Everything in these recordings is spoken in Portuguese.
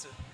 você.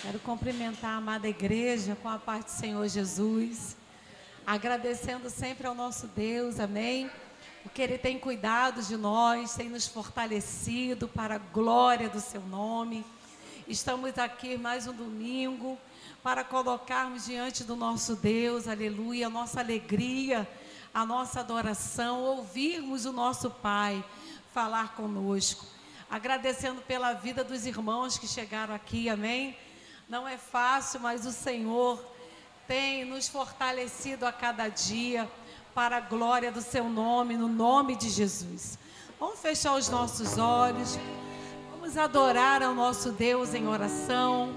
Quero cumprimentar a amada igreja com a paz do Senhor Jesus, agradecendo sempre ao nosso Deus, amém? Porque Ele tem cuidado de nós, tem nos fortalecido para a glória do Seu nome. Estamos aqui mais um domingo para colocarmos diante do nosso Deus, aleluia, a nossa alegria, a nossa adoração, ouvirmos o nosso Pai falar conosco. Agradecendo pela vida dos irmãos que chegaram aqui, amém? Não é fácil, mas o Senhor tem nos fortalecido a cada dia para a glória do Seu nome, no nome de Jesus. Vamos fechar os nossos olhos, vamos adorar ao nosso Deus em oração,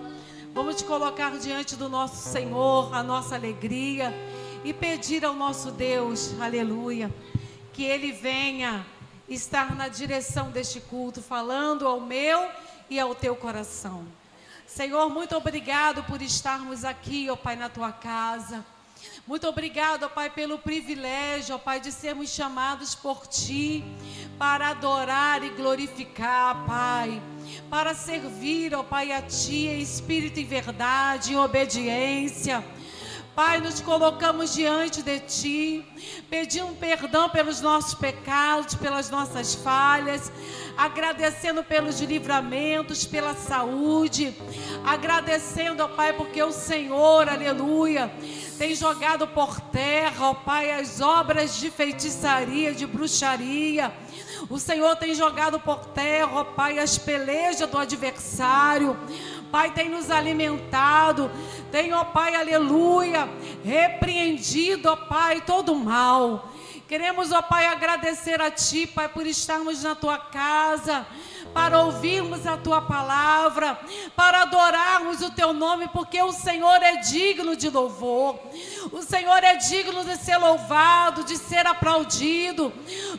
vamos te colocar diante do nosso Senhor a nossa alegria e pedir ao nosso Deus, aleluia, que Ele venha estar na direção deste culto, falando ao meu e ao teu coração. Senhor, muito obrigado por estarmos aqui, ó Pai, na Tua casa. Muito obrigado, ó Pai, pelo privilégio, ó Pai, de sermos chamados por Ti para adorar e glorificar, Pai, para servir, ó Pai, a Ti em espírito e verdade, em obediência. Pai, nos colocamos diante de Ti, pedindo perdão pelos nossos pecados, pelas nossas falhas, agradecendo pelos livramentos, pela saúde, agradecendo, ó Pai, porque o Senhor, aleluia, tem jogado por terra, ó Pai, as obras de feitiçaria, de bruxaria. O Senhor tem jogado por terra, ó Pai, as pelejas do adversário. Pai, tem nos alimentado, tem, ó Pai, aleluia, repreendido, ó Pai, todo o mal. Queremos, ó Pai, agradecer a Ti, Pai, por estarmos na Tua casa, para ouvirmos a Tua palavra, para adorarmos o Teu nome, porque o Senhor é digno de louvor, o Senhor é digno de ser louvado, de ser aplaudido.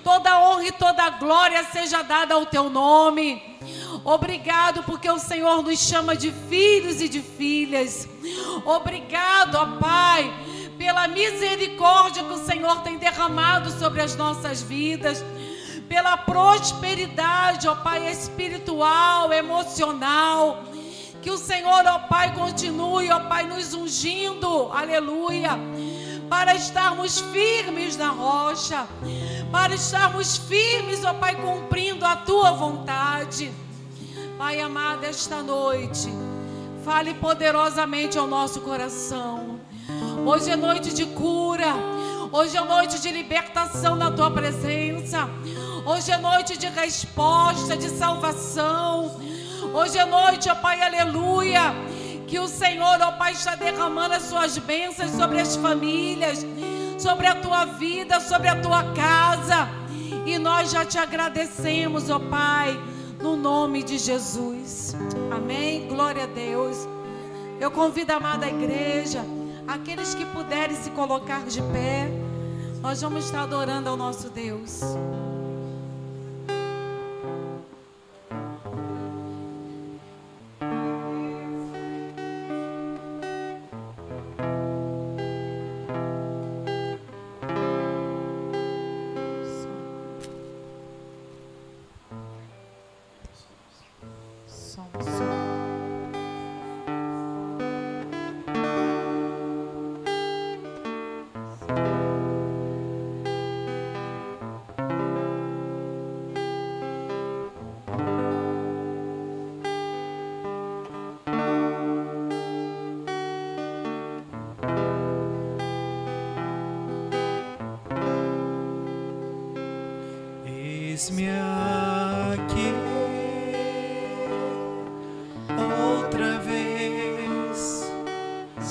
Toda honra e toda glória seja dada ao Teu nome. Obrigado porque o Senhor nos chama de filhos e de filhas. Obrigado, ó Pai, pela misericórdia que o Senhor tem derramado sobre as nossas vidas, pela prosperidade, ó Pai, espiritual, emocional. Que o Senhor, ó Pai, continue, ó Pai, nos ungindo, aleluia, para estarmos firmes na rocha, para estarmos firmes, ó Pai, cumprindo a Tua vontade. Pai amado, esta noite, fale poderosamente ao nosso coração. Hoje é noite de cura, hoje é noite de libertação na Tua presença, hoje é noite de resposta, de salvação. Hoje é noite, ó Pai, aleluia, que o Senhor, ó Pai, está derramando as Suas bênçãos sobre as famílias, sobre a Tua vida, sobre a Tua casa. E nós já Te agradecemos, ó Pai, no nome de Jesus. Amém? Glória a Deus. Eu convido a amada igreja, aqueles que puderem se colocar de pé, nós vamos estar adorando ao nosso Deus. somos. Eis-me aqui outra vez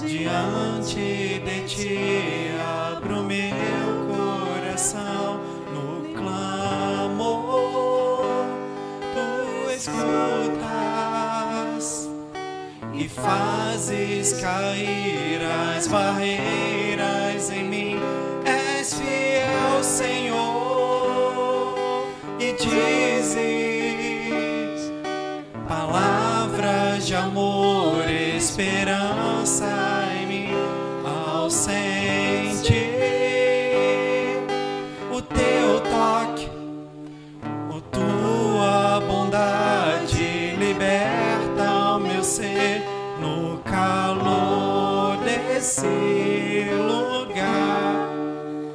diante de ti, abro meu coração no clamor. Tu escutas e fazes cair as barreiras em mim. És fiel, Senhor, e dizes palavras de amor, esperança em mim. Ao sentir o teu toque, a tua bondade liberta o meu ser no calor desse lugar.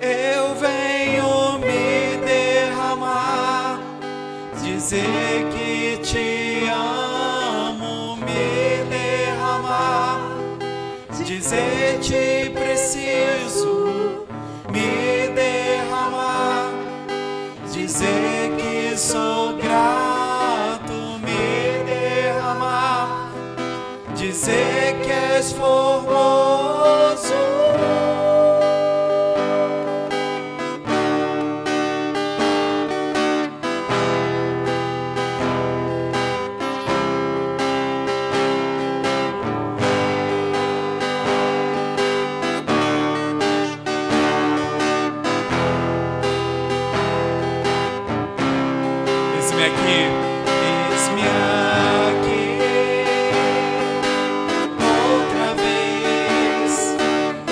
Eu venho me derramar, dizer que te amo, me derramar, dizer te preciso, me derramar, dizer que sou grato, me derramar, dizer que és formoso. Eis-me aqui outra vez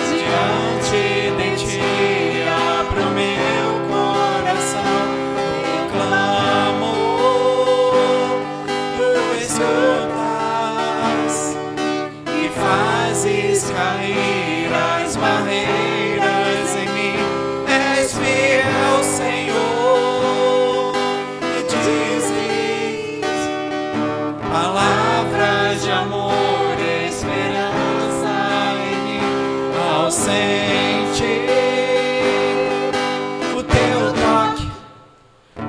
diante de ti, abro meu coração no clamor. Tu escutas e fazes cair as barreiras em mim. És fiel, Senhor, palavras de amor, esperança em mim. Ao sentir o teu toque,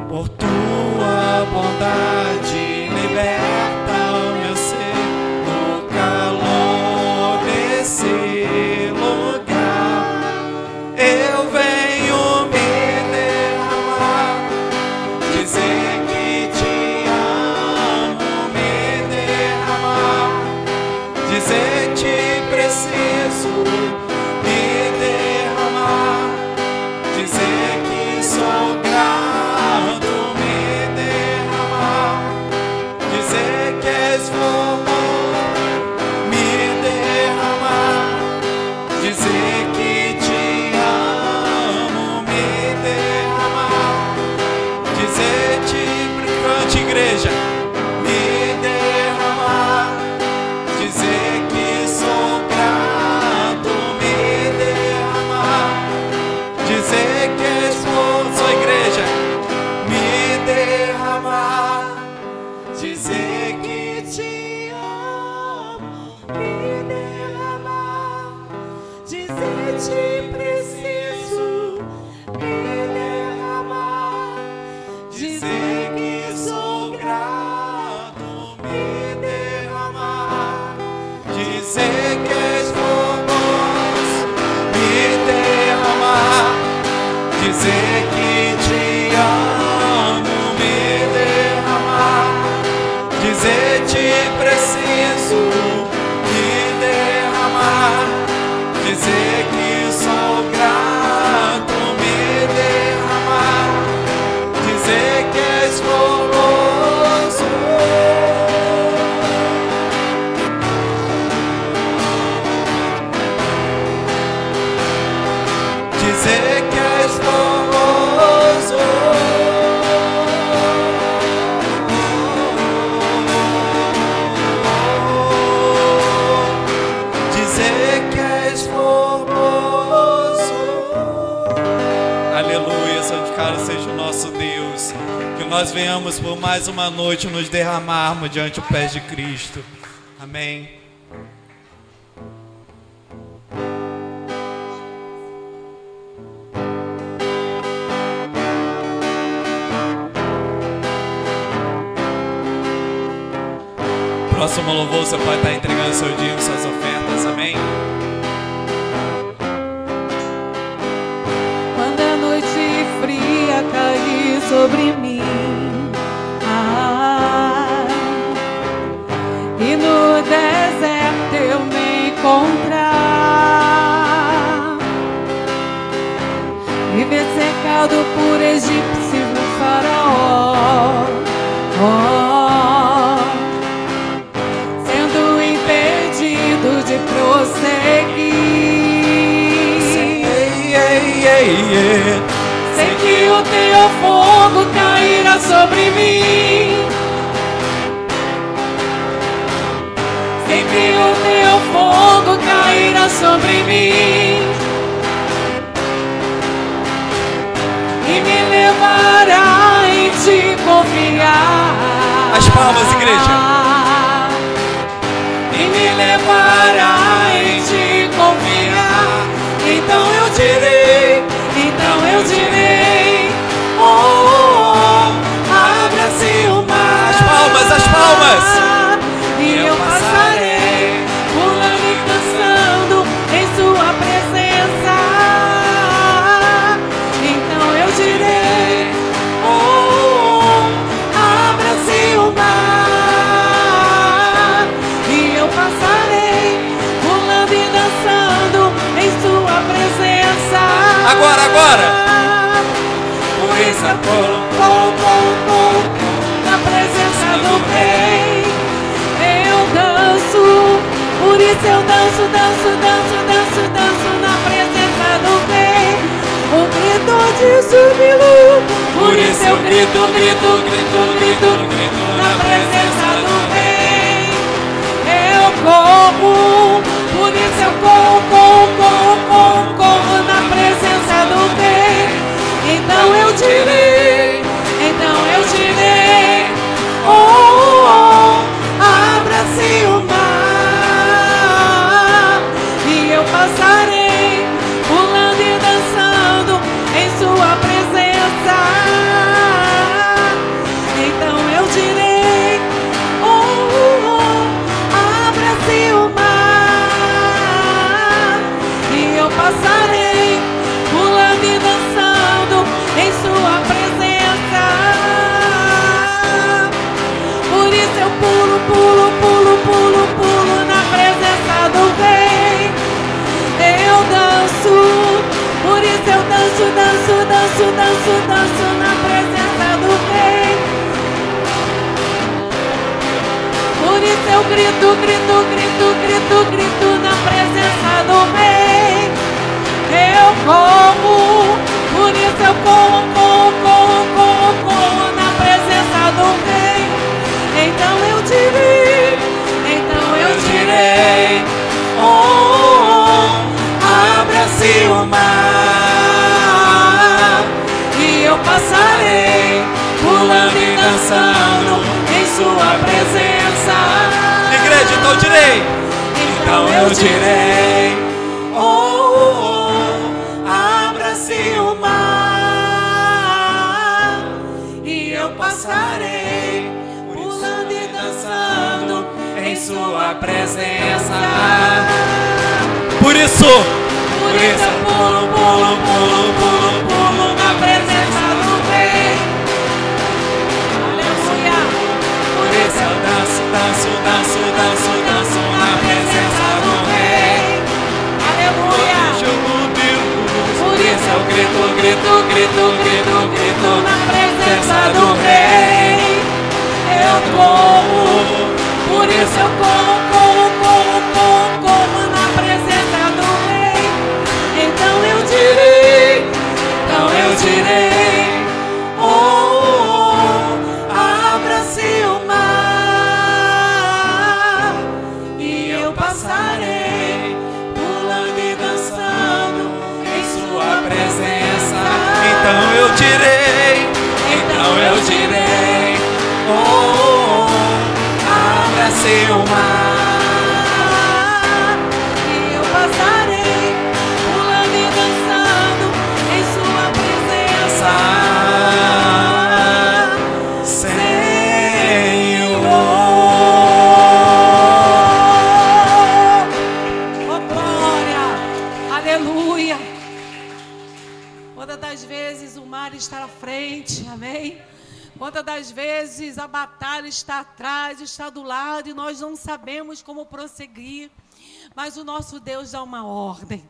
por tua bondade liberta o meu ser no calor desse lugar. Eu venho me derramar, dizer que te dizer te preciso, me derramar, dizer que sou grato, me derramar, dizer que és formoso, me derramar, dizer que te amo, me derramar, dizer te cante, igreja, me derramar, dizer que sou grato, me derramar, dizer que és formoso, igreja, me derramar, dizer que te amo, me derramar, dizer te preciso, me derramar, dizer que sou grato, me derramar, dizer que és formoso, me derramar, dizer que te amo, me derramar, nós venhamos por mais uma noite nos derramarmos diante dos pés de Cristo. Amém. Próximo louvor, você pode estar entregando seu dízimo, suas ofertas, amém? Quando a noite fria cair sobre mim, e no deserto eu me encontrar, e ver cercado por egípcio faraó, sendo impedido de prosseguir. Sei que o teu fogo cairá sobre mim. Sei que o teu fogo cairá sobre mim e me levará em te confiar. As palmas, igreja. E me levará em te confiar. Então eu direi, oh, abra-se o mar. As palmas. E eu passarei, pulando e dançando em sua presença. Então eu direi, oh, abra-se o mar. E eu passarei, pulando e dançando em sua presença. Agora. Por isso eu pulo, na presença do Rei. Eu danço, por isso eu danço na presença do Rei. O grito de júbilo, por isso eu grito na presença do Rei. Eu corro, por isso eu corro na presença do Rei. Então eu direi, oh, abra-se o mar. E eu passarei, pulando e dançando em sua presença. Então eu direi, oh, abra-se o mar. E eu passarei, pulando e dançando em sua presença. Por isso eu pulo na presença do Rei. Eu danço, por isso eu danço na presença do Rei. Por isso eu grito na presença do Rei. Eu corro, por isso eu corro na presença do Rei. Então eu direi, oh, abra-se o mar. E eu passarei, pulando e dançando em sua presença. Igreja, então eu direi, oh, abra-se o mar. E eu passarei, pulando e dançando em sua presença. Por isso eu pulo na presença do Rei. Aleluia. Por isso eu danço na presença do Rei. Aleluia. Por isso eu grito na presença do Rei. Eu corro, por isso eu corro na presença do Rei. Então eu direi, oh, abra-se o mar. E eu passarei, pulando e dançando em sua presença. então eu direi, nascer o mar, e eu passarei pulando e dançando em sua presença. Senhor. Oh, glória! Aleluia! Quantas das vezes o mar está à frente, amém? Quantas das vezes a batalha está atrás, está do lado e nós não sabemos como prosseguir, mas o nosso Deus dá uma ordem.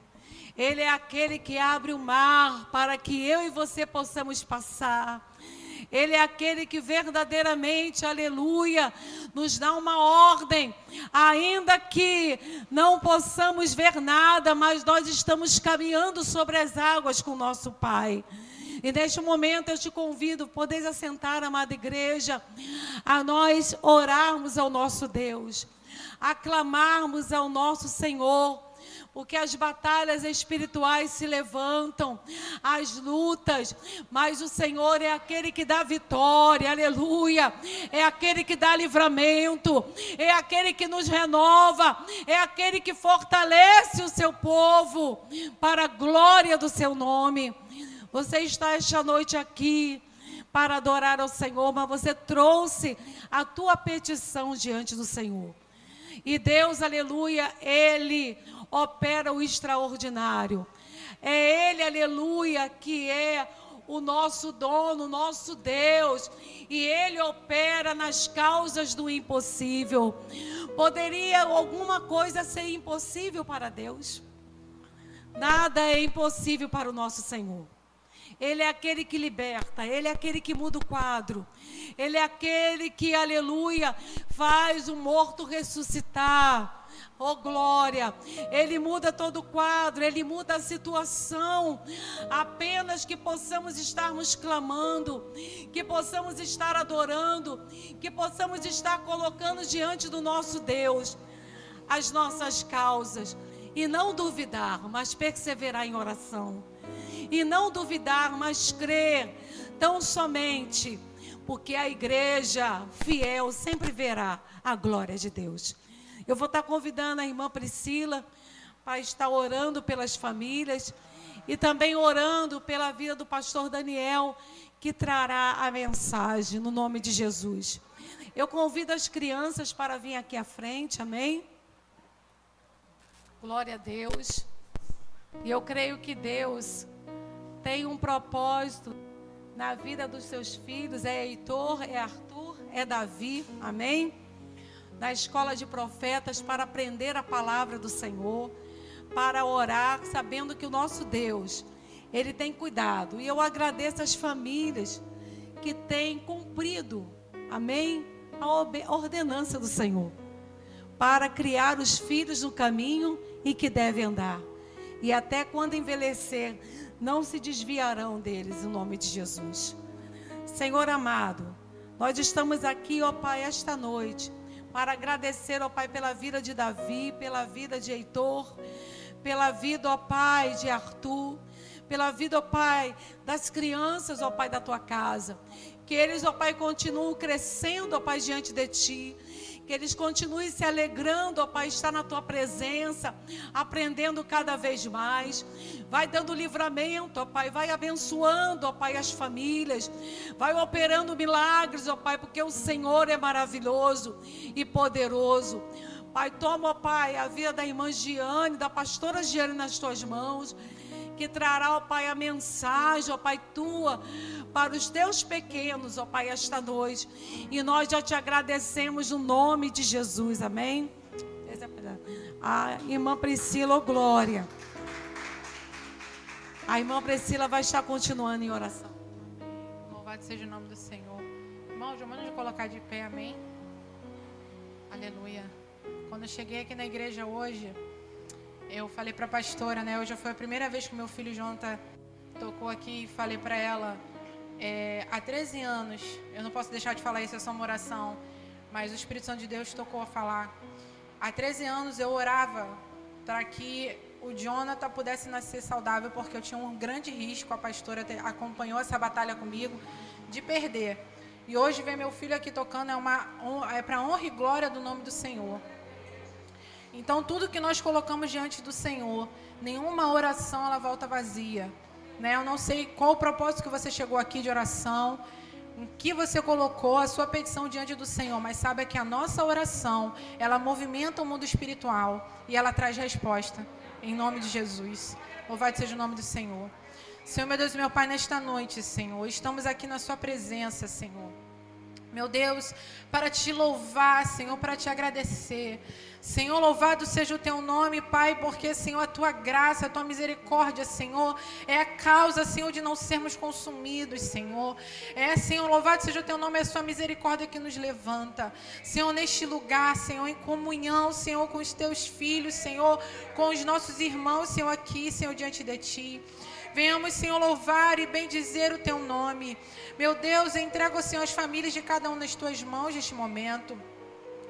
Ele é aquele que abre o mar para que eu e você possamos passar. Ele é aquele que verdadeiramente, aleluia, nos dá uma ordem, ainda que não possamos ver nada, mas nós estamos caminhando sobre as águas com o nosso Pai. E neste momento eu te convido, podeis assentar, amada igreja, a nós orarmos ao nosso Deus, aclamarmos ao nosso Senhor, porque as batalhas espirituais se levantam, as lutas, mas o Senhor é aquele que dá vitória, aleluia, é aquele que dá livramento, é aquele que nos renova, é aquele que fortalece o seu povo, para a glória do seu nome. Você está esta noite aqui para adorar ao Senhor, mas você trouxe a tua petição diante do Senhor. E Deus, aleluia, Ele opera o extraordinário. É Ele, aleluia, que é o nosso dono, o nosso Deus. E Ele opera nas causas do impossível. Poderia alguma coisa ser impossível para Deus? Nada é impossível para o nosso Senhor. Ele é aquele que liberta, Ele é aquele que muda o quadro, Ele é aquele que, aleluia, faz o morto ressuscitar, oh glória, Ele muda todo o quadro, Ele muda a situação, apenas que possamos estarmos clamando, que possamos estar adorando, que possamos estar colocando diante do nosso Deus as nossas causas, e não duvidar, mas perseverar em oração. E não duvidar, mas crer tão somente, porque a igreja fiel sempre verá a glória de Deus. Eu vou estar convidando a irmã Priscila para estar orando pelas famílias e também orando pela vida do pastor Daniel, que trará a mensagem no nome de Jesus. Eu convido as crianças para vir aqui à frente, amém? Glória a Deus. E eu creio que Deus tem um propósito na vida dos seus filhos, é Heitor, é Arthur, é Davi, amém? Na escola de profetas, para aprender a palavra do Senhor, para orar, sabendo que o nosso Deus, Ele tem cuidado. E eu agradeço as famílias que têm cumprido, amém? A ordenança do Senhor, para criar os filhos no caminho em que devem andar. E até quando envelhecer, não se desviarão deles, em nome de Jesus. Senhor amado, nós estamos aqui, ó Pai, esta noite, para agradecer, ó Pai, pela vida de Davi, pela vida de Heitor, pela vida, ó Pai, de Arthur, pela vida, ó Pai, das crianças, ó Pai, da tua casa. Que eles, ó Pai, continuem crescendo, ó Pai, diante de Ti. Que eles continuem se alegrando, ó Pai, estar na Tua presença, aprendendo cada vez mais. Vai dando livramento, ó Pai, vai abençoando, ó Pai, as famílias. Vai operando milagres, ó Pai, porque o Senhor é maravilhoso e poderoso. Pai, toma, ó Pai, a vida da irmã Giane, da pastora Giane nas Tuas mãos, que trará, ó Pai, a mensagem, ó Pai, Tua, para os Teus pequenos, ó Pai, esta noite. E nós já Te agradecemos no nome de Jesus, amém? A irmã Priscila, ó glória. A irmã Priscila vai estar continuando em oração. Louvado seja o nome do Senhor. Irmão, já manda de colocar de pé, amém? Aleluia. Quando eu cheguei aqui na igreja hoje, eu falei para a pastora, né? Hoje foi a primeira vez que meu filho Jonathan tocou aqui e falei para ela, há 13 anos, eu não posso deixar de falar isso, é só uma oração, mas o Espírito Santo de Deus tocou a falar. Há 13 anos eu orava para que o Jonathan pudesse nascer saudável, porque eu tinha um grande risco, a pastora acompanhou essa batalha comigo, de perder. E hoje vem meu filho aqui tocando, é para honra e glória do nome do Senhor. Então, tudo que nós colocamos diante do Senhor, nenhuma oração ela volta vazia, né? Eu não sei qual o propósito que você chegou aqui de oração, em que você colocou a sua petição diante do Senhor, mas saiba que a nossa oração, ela movimenta o mundo espiritual e ela traz resposta, em nome de Jesus. Louvado seja o nome do Senhor. Senhor, meu Deus e meu Pai, nesta noite, Senhor, estamos aqui na sua presença, Senhor. Meu Deus, para te louvar, Senhor, para te agradecer. Senhor, louvado seja o teu nome, Pai, porque, Senhor, a tua graça, a tua misericórdia, Senhor, é a causa, Senhor, de não sermos consumidos, Senhor. Senhor, louvado seja o teu nome, é a sua misericórdia que nos levanta. Senhor, neste lugar, Senhor, em comunhão, Senhor, com os teus filhos, Senhor, com os nossos irmãos, Senhor, aqui, Senhor, diante de ti. Venhamos, Senhor, louvar e bendizer o teu nome. Meu Deus, eu entrego, Senhor, as famílias de cada um nas tuas mãos neste momento.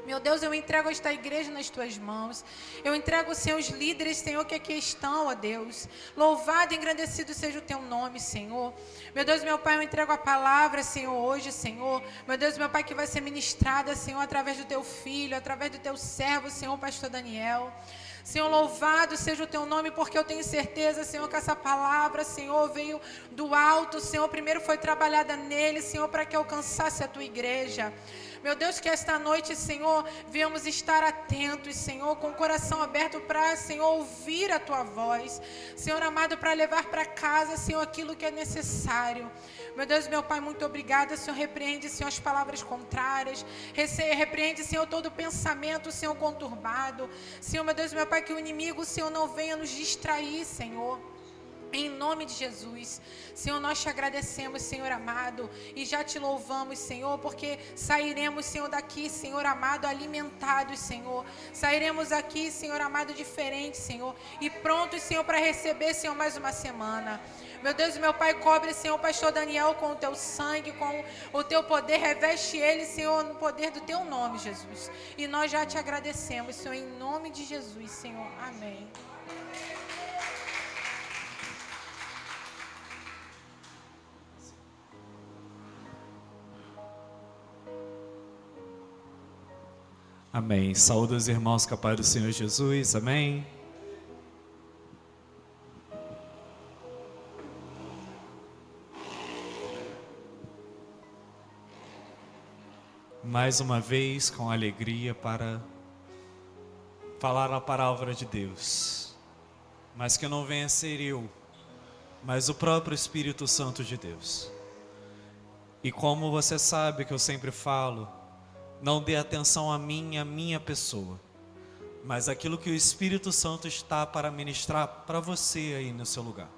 Meu Deus, eu entrego esta igreja nas tuas mãos. Eu entrego, Senhor, os líderes, Senhor, que aqui estão, ó Deus. Louvado e engrandecido seja o teu nome, Senhor. Meu Deus, meu Pai, eu entrego a palavra, Senhor, hoje, Senhor. Meu Deus, meu Pai, que vai ser ministrada, Senhor, através do teu filho, através do teu servo, Senhor, pastor Daniel. Senhor, louvado seja o teu nome, porque eu tenho certeza, Senhor, que essa palavra, Senhor, veio do alto, Senhor, primeiro foi trabalhada nele, Senhor, para que alcançasse a tua igreja. Meu Deus, que esta noite, Senhor, venhamos estar atentos, Senhor, com o coração aberto para, Senhor, ouvir a tua voz. Senhor amado, para levar para casa, Senhor, aquilo que é necessário. Meu Deus, meu Pai, muito obrigada, Senhor, repreende, Senhor, as palavras contrárias, repreende, Senhor, todo pensamento, Senhor, conturbado. Senhor, meu Deus, meu Pai, que o inimigo, Senhor, não venha nos distrair, Senhor. Em nome de Jesus, Senhor, nós te agradecemos, Senhor amado, e já te louvamos, Senhor, porque sairemos, Senhor, daqui, Senhor amado, alimentados, Senhor. Sairemos aqui, Senhor amado, diferentes, Senhor, e prontos, Senhor, para receber, Senhor, mais uma semana. Meu Deus e meu Pai, cobre, Senhor, o pastor Daniel com o teu sangue, com o teu poder, reveste ele, Senhor, no poder do teu nome, Jesus. E nós já te agradecemos, Senhor, em nome de Jesus, Senhor. Amém. Amém. Saúde os irmãos com a paz do Senhor Jesus. Amém. Mais uma vez, com alegria, para falar a palavra de Deus. Mas que não venha ser eu, mas o próprio Espírito Santo de Deus. E como você sabe que eu sempre falo, não dê atenção a minha pessoa, mas aquilo que o Espírito Santo está para ministrar para você aí no seu lugar.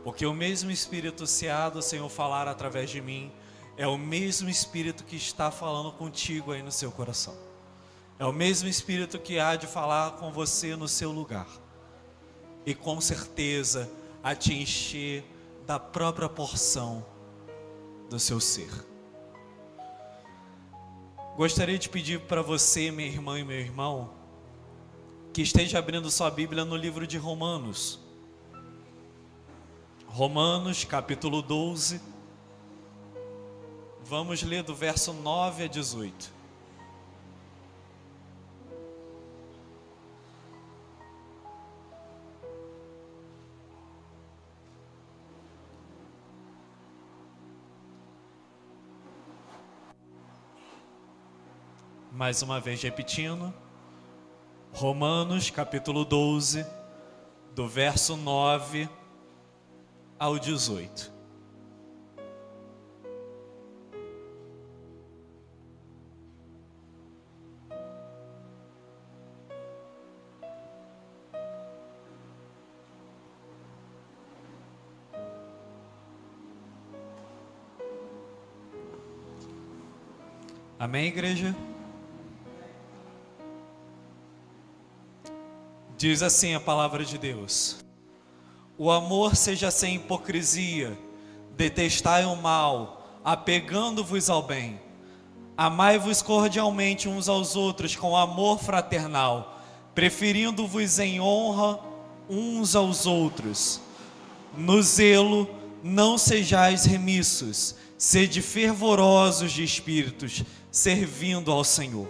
Porque o mesmo Espírito se há do Senhor falar através de mim, é o mesmo Espírito que está falando contigo aí no seu coração. É o mesmo Espírito que há de falar com você no seu lugar. E com certeza a te encher da própria porção do seu ser. Gostaria de pedir para você, minha irmã e meu irmão, que esteja abrindo sua Bíblia no livro de Romanos. Romanos, capítulo 12. Vamos ler do verso 9 a 18. Mais uma vez repetindo, Romanos capítulo 12, do verso 9 ao 18. Amém, igreja? Diz assim a palavra de Deus: o amor seja sem hipocrisia, detestai o mal, apegando-vos ao bem. Amai-vos cordialmente uns aos outros com amor fraternal, preferindo-vos em honra uns aos outros. No zelo não sejais remissos, Sede fervorosos de espíritos, servindo ao Senhor.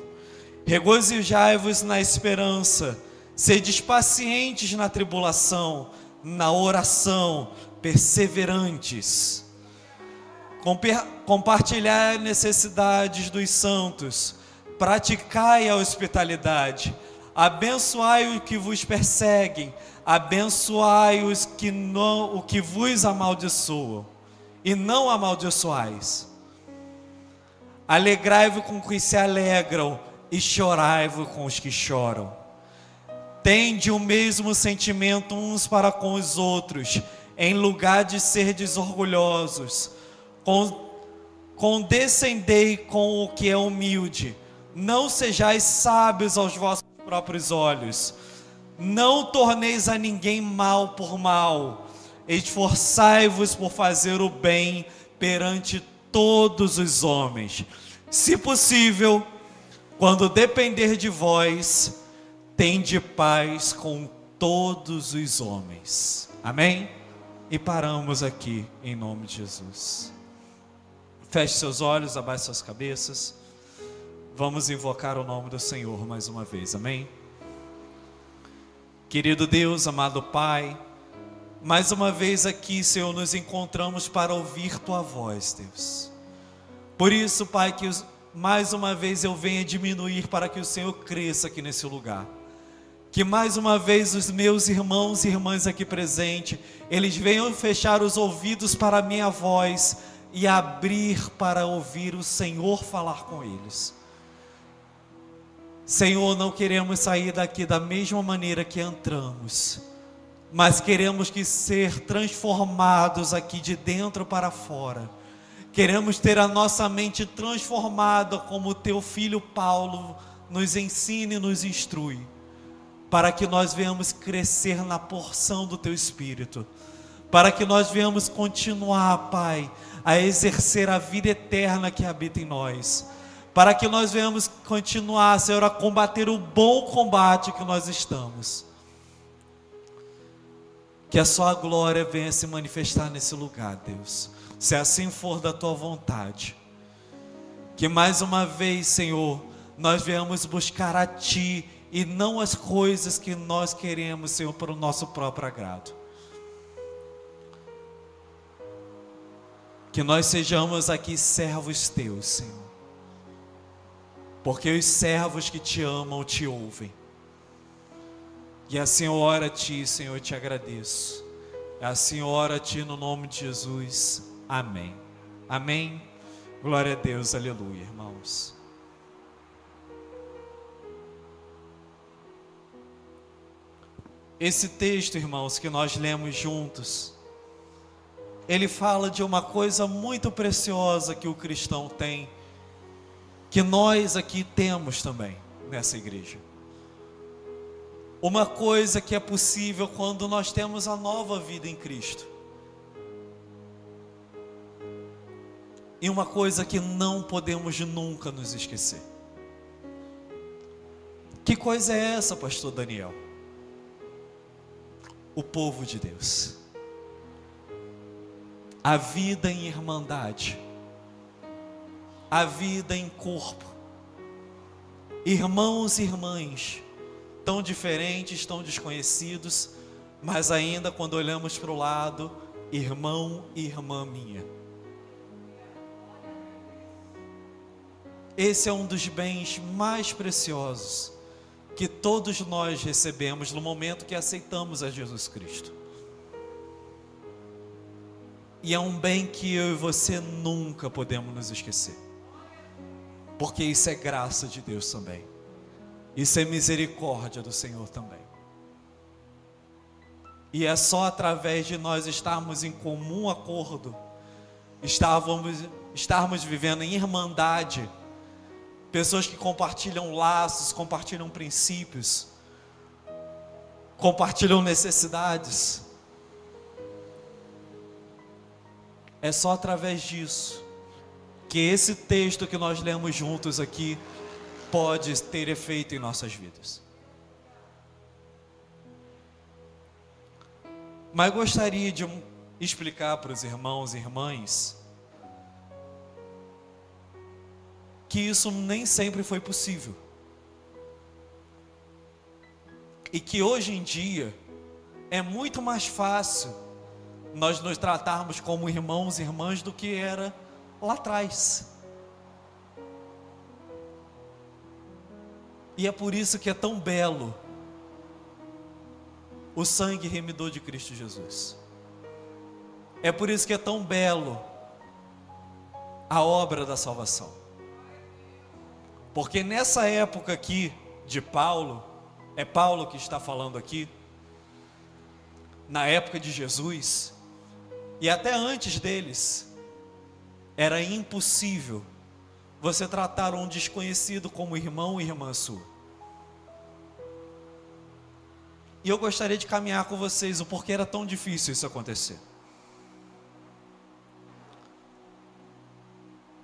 Regozijai-vos na esperança, sedes pacientes na tribulação, na oração, perseverantes. Compartilhai necessidades dos santos, praticai a hospitalidade, abençoai os que vos perseguem, abençoai os que vos amaldiçoam, e não amaldiçoais. Alegrai-vos com os que se alegram, e chorai-vos com os que choram. Tende o mesmo sentimento uns para com os outros, em lugar de serdes orgulhosos. Condescendei com o que é humilde. Não sejais sábios aos vossos próprios olhos. Não torneis a ninguém mal por mal. Esforçai-vos por fazer o bem perante todos os homens. Se possível, quando depender de vós, tende paz com todos os homens. Amém? E paramos aqui em nome de Jesus. Feche seus olhos, abaixe suas cabeças. Vamos invocar o nome do Senhor mais uma vez. Amém? Querido Deus, amado Pai, mais uma vez aqui, Senhor, nos encontramos para ouvir Tua voz, Deus. Por isso, Pai, que mais uma vez eu venha diminuir para que o Senhor cresça aqui nesse lugar. Que mais uma vez os meus irmãos e irmãs aqui presentes, eles venham fechar os ouvidos para a minha voz e abrir para ouvir o Senhor falar com eles. Senhor, não queremos sair daqui da mesma maneira que entramos, mas queremos ser transformados aqui de dentro para fora. Queremos ter a nossa mente transformada como o Teu Filho Paulo nos ensina e nos instrui, para que nós venhamos crescer na porção do Teu Espírito, para que nós venhamos continuar, Pai, a exercer a vida eterna que habita em nós, para que nós venhamos continuar, Senhor, a combater o bom combate que nós estamos. Que a Sua glória venha se manifestar nesse lugar, Deus, se assim for da Tua vontade. Que mais uma vez, Senhor, nós venhamos buscar a Ti e não as coisas que nós queremos, Senhor, para o nosso próprio agrado. Que nós sejamos aqui servos Teus, Senhor, porque os servos que Te amam Te ouvem. E assim eu oro a Ti, Senhor, eu Te agradeço. E assim eu oro a Ti no nome de Jesus. Amém. Amém. Glória a Deus, aleluia, irmãos. Esse texto, irmãos, que nós lemos juntos, ele fala de uma coisa muito preciosa que o cristão tem, que nós aqui temos também nessa igreja. Uma coisa que é possível quando nós temos a nova vida em Cristo. E uma coisa que não podemos nunca nos esquecer. Que coisa é essa, pastor Daniel? O povo de Deus. A vida em irmandade. A vida em corpo. Irmãos e irmãs, tão diferentes, tão desconhecidos, mas ainda quando olhamos para o lado, irmão e irmã minha. Esse é um dos bens mais preciosos que todos nós recebemos no momento que aceitamos a Jesus Cristo. E é um bem que eu e você nunca podemos nos esquecer, porque isso é graça de Deus também. Isso é misericórdia do Senhor também. E é só através de nós estarmos em comum acordo, estarmos vivendo em irmandade, pessoas que compartilham laços, compartilham princípios, compartilham necessidades. É só através disso que esse texto que nós lemos juntos aqui pode ter efeito em nossas vidas. Mas gostaria de explicar para os irmãos e irmãs que isso nem sempre foi possível. E que hoje em dia é muito mais fácil nós nos tratarmos como irmãos e irmãs do que era lá atrás. E é por isso que é tão belo o sangue remidor de Cristo Jesus. É por isso que é tão belo a obra da salvação. Porque nessa época aqui de Paulo, é Paulo que está falando aqui, na época de Jesus, e até antes deles, era impossível você tratar um desconhecido como irmão e irmã sua. E eu gostaria de caminhar com vocês o porquê era tão difícil isso acontecer.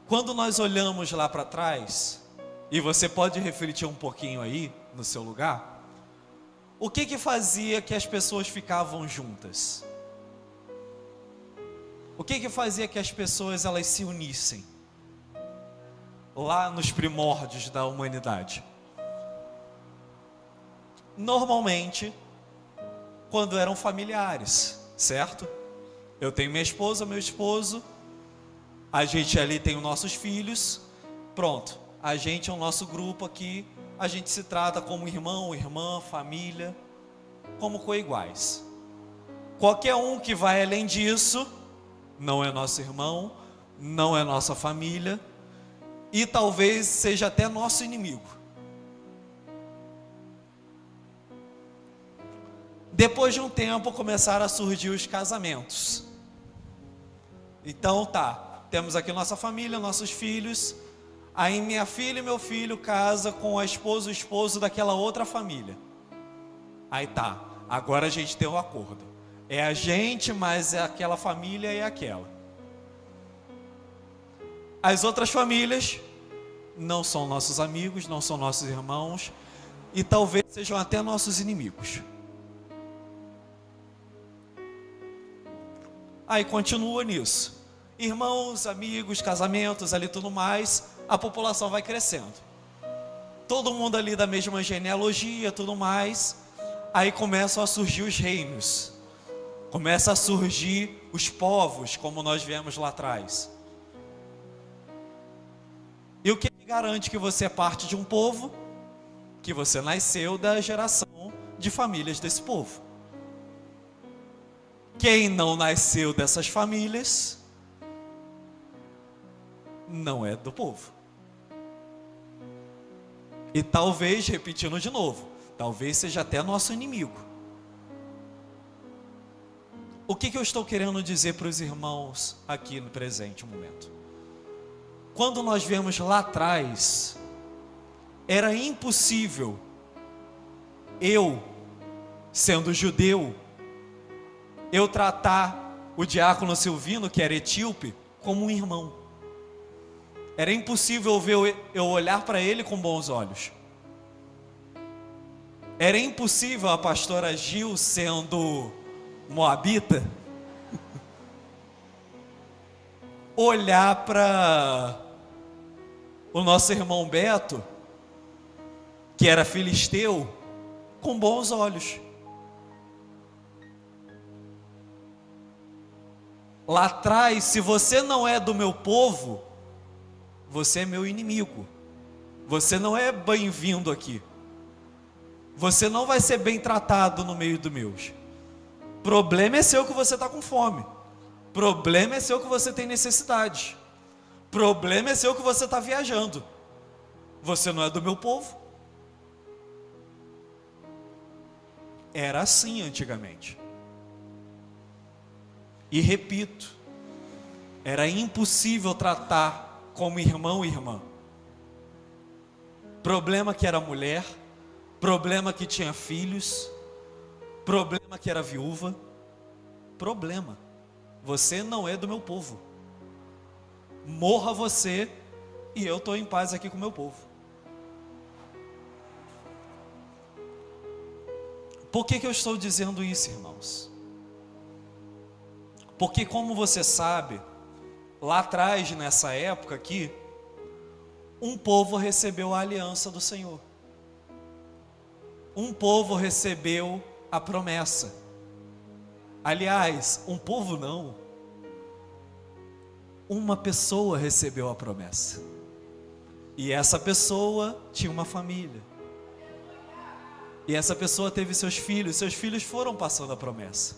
Quando nós olhamos lá para trás, e você pode refletir um pouquinho aí, no seu lugar, o que fazia que as pessoas ficavam juntas? O que fazia que as pessoas elas se unissem? Lá nos primórdios da humanidade. Normalmente, quando eram familiares, certo? Eu tenho minha esposa, meu esposo, a gente ali tem os nossos filhos, pronto. A gente é o nosso grupo aqui, a gente se trata como irmão, irmã, família, como coiguais. Qualquer um que vai além disso, não é nosso irmão, não é nossa família, e talvez seja até nosso inimigo. Depois de um tempo começaram a surgir os casamentos. Então temos aqui nossa família, nossos filhos. Aí minha filha e meu filho casa com a esposa e o esposo daquela outra família. Aí agora a gente tem um acordo. É a gente, mas é aquela família e aquela. As outras famílias não são nossos amigos, não são nossos irmãos e talvez sejam até nossos inimigos. Aí continua nisso. Irmãos, amigos, casamentos, ali tudo mais, a população vai crescendo. Todo mundo ali da mesma genealogia, tudo mais. Aí começam a surgir os reinos. Começa a surgir os povos, como nós vemos lá atrás. E o que garante que você é parte de um povo? Que você nasceu da geração de famílias desse povo. Quem não nasceu dessas famílias não é do povo. E talvez, repetindo de novo, talvez seja até nosso inimigo. O que eu estou querendo dizer para os irmãos aqui no presente momento? Quando nós vemos lá atrás, era impossível eu, sendo judeu, eu tratar o diácono Silvino, que era etíope, como um irmão. Era impossível eu olhar para ele com bons olhos. Era impossível a pastora Gil, sendo moabita, olhar para o nosso irmão Beto, que era filisteu, com bons olhos. Lá atrás, se você não é do meu povo, você é meu inimigo. Você não é bem-vindo aqui. Você não vai ser bem tratado no meio dos meus. Problema é seu que você está com fome. Problema é seu que você tem necessidade. Problema é seu que você está viajando. Você não é do meu povo. Era assim antigamente. E repito, era impossível tratar como irmão e irmã. Problema que era mulher, problema que tinha filhos, problema que era viúva, problema. Você não é do meu povo. Morra você e eu estou em paz aqui com o meu povo. Por que eu estou dizendo isso, irmãos? Porque, como você sabe, lá atrás, nessa época aqui, um povo recebeu a aliança do Senhor. Um povo recebeu a promessa. Aliás, um povo não. Uma pessoa recebeu a promessa. E essa pessoa tinha uma família. E essa pessoa teve seus filhos foram passando a promessa.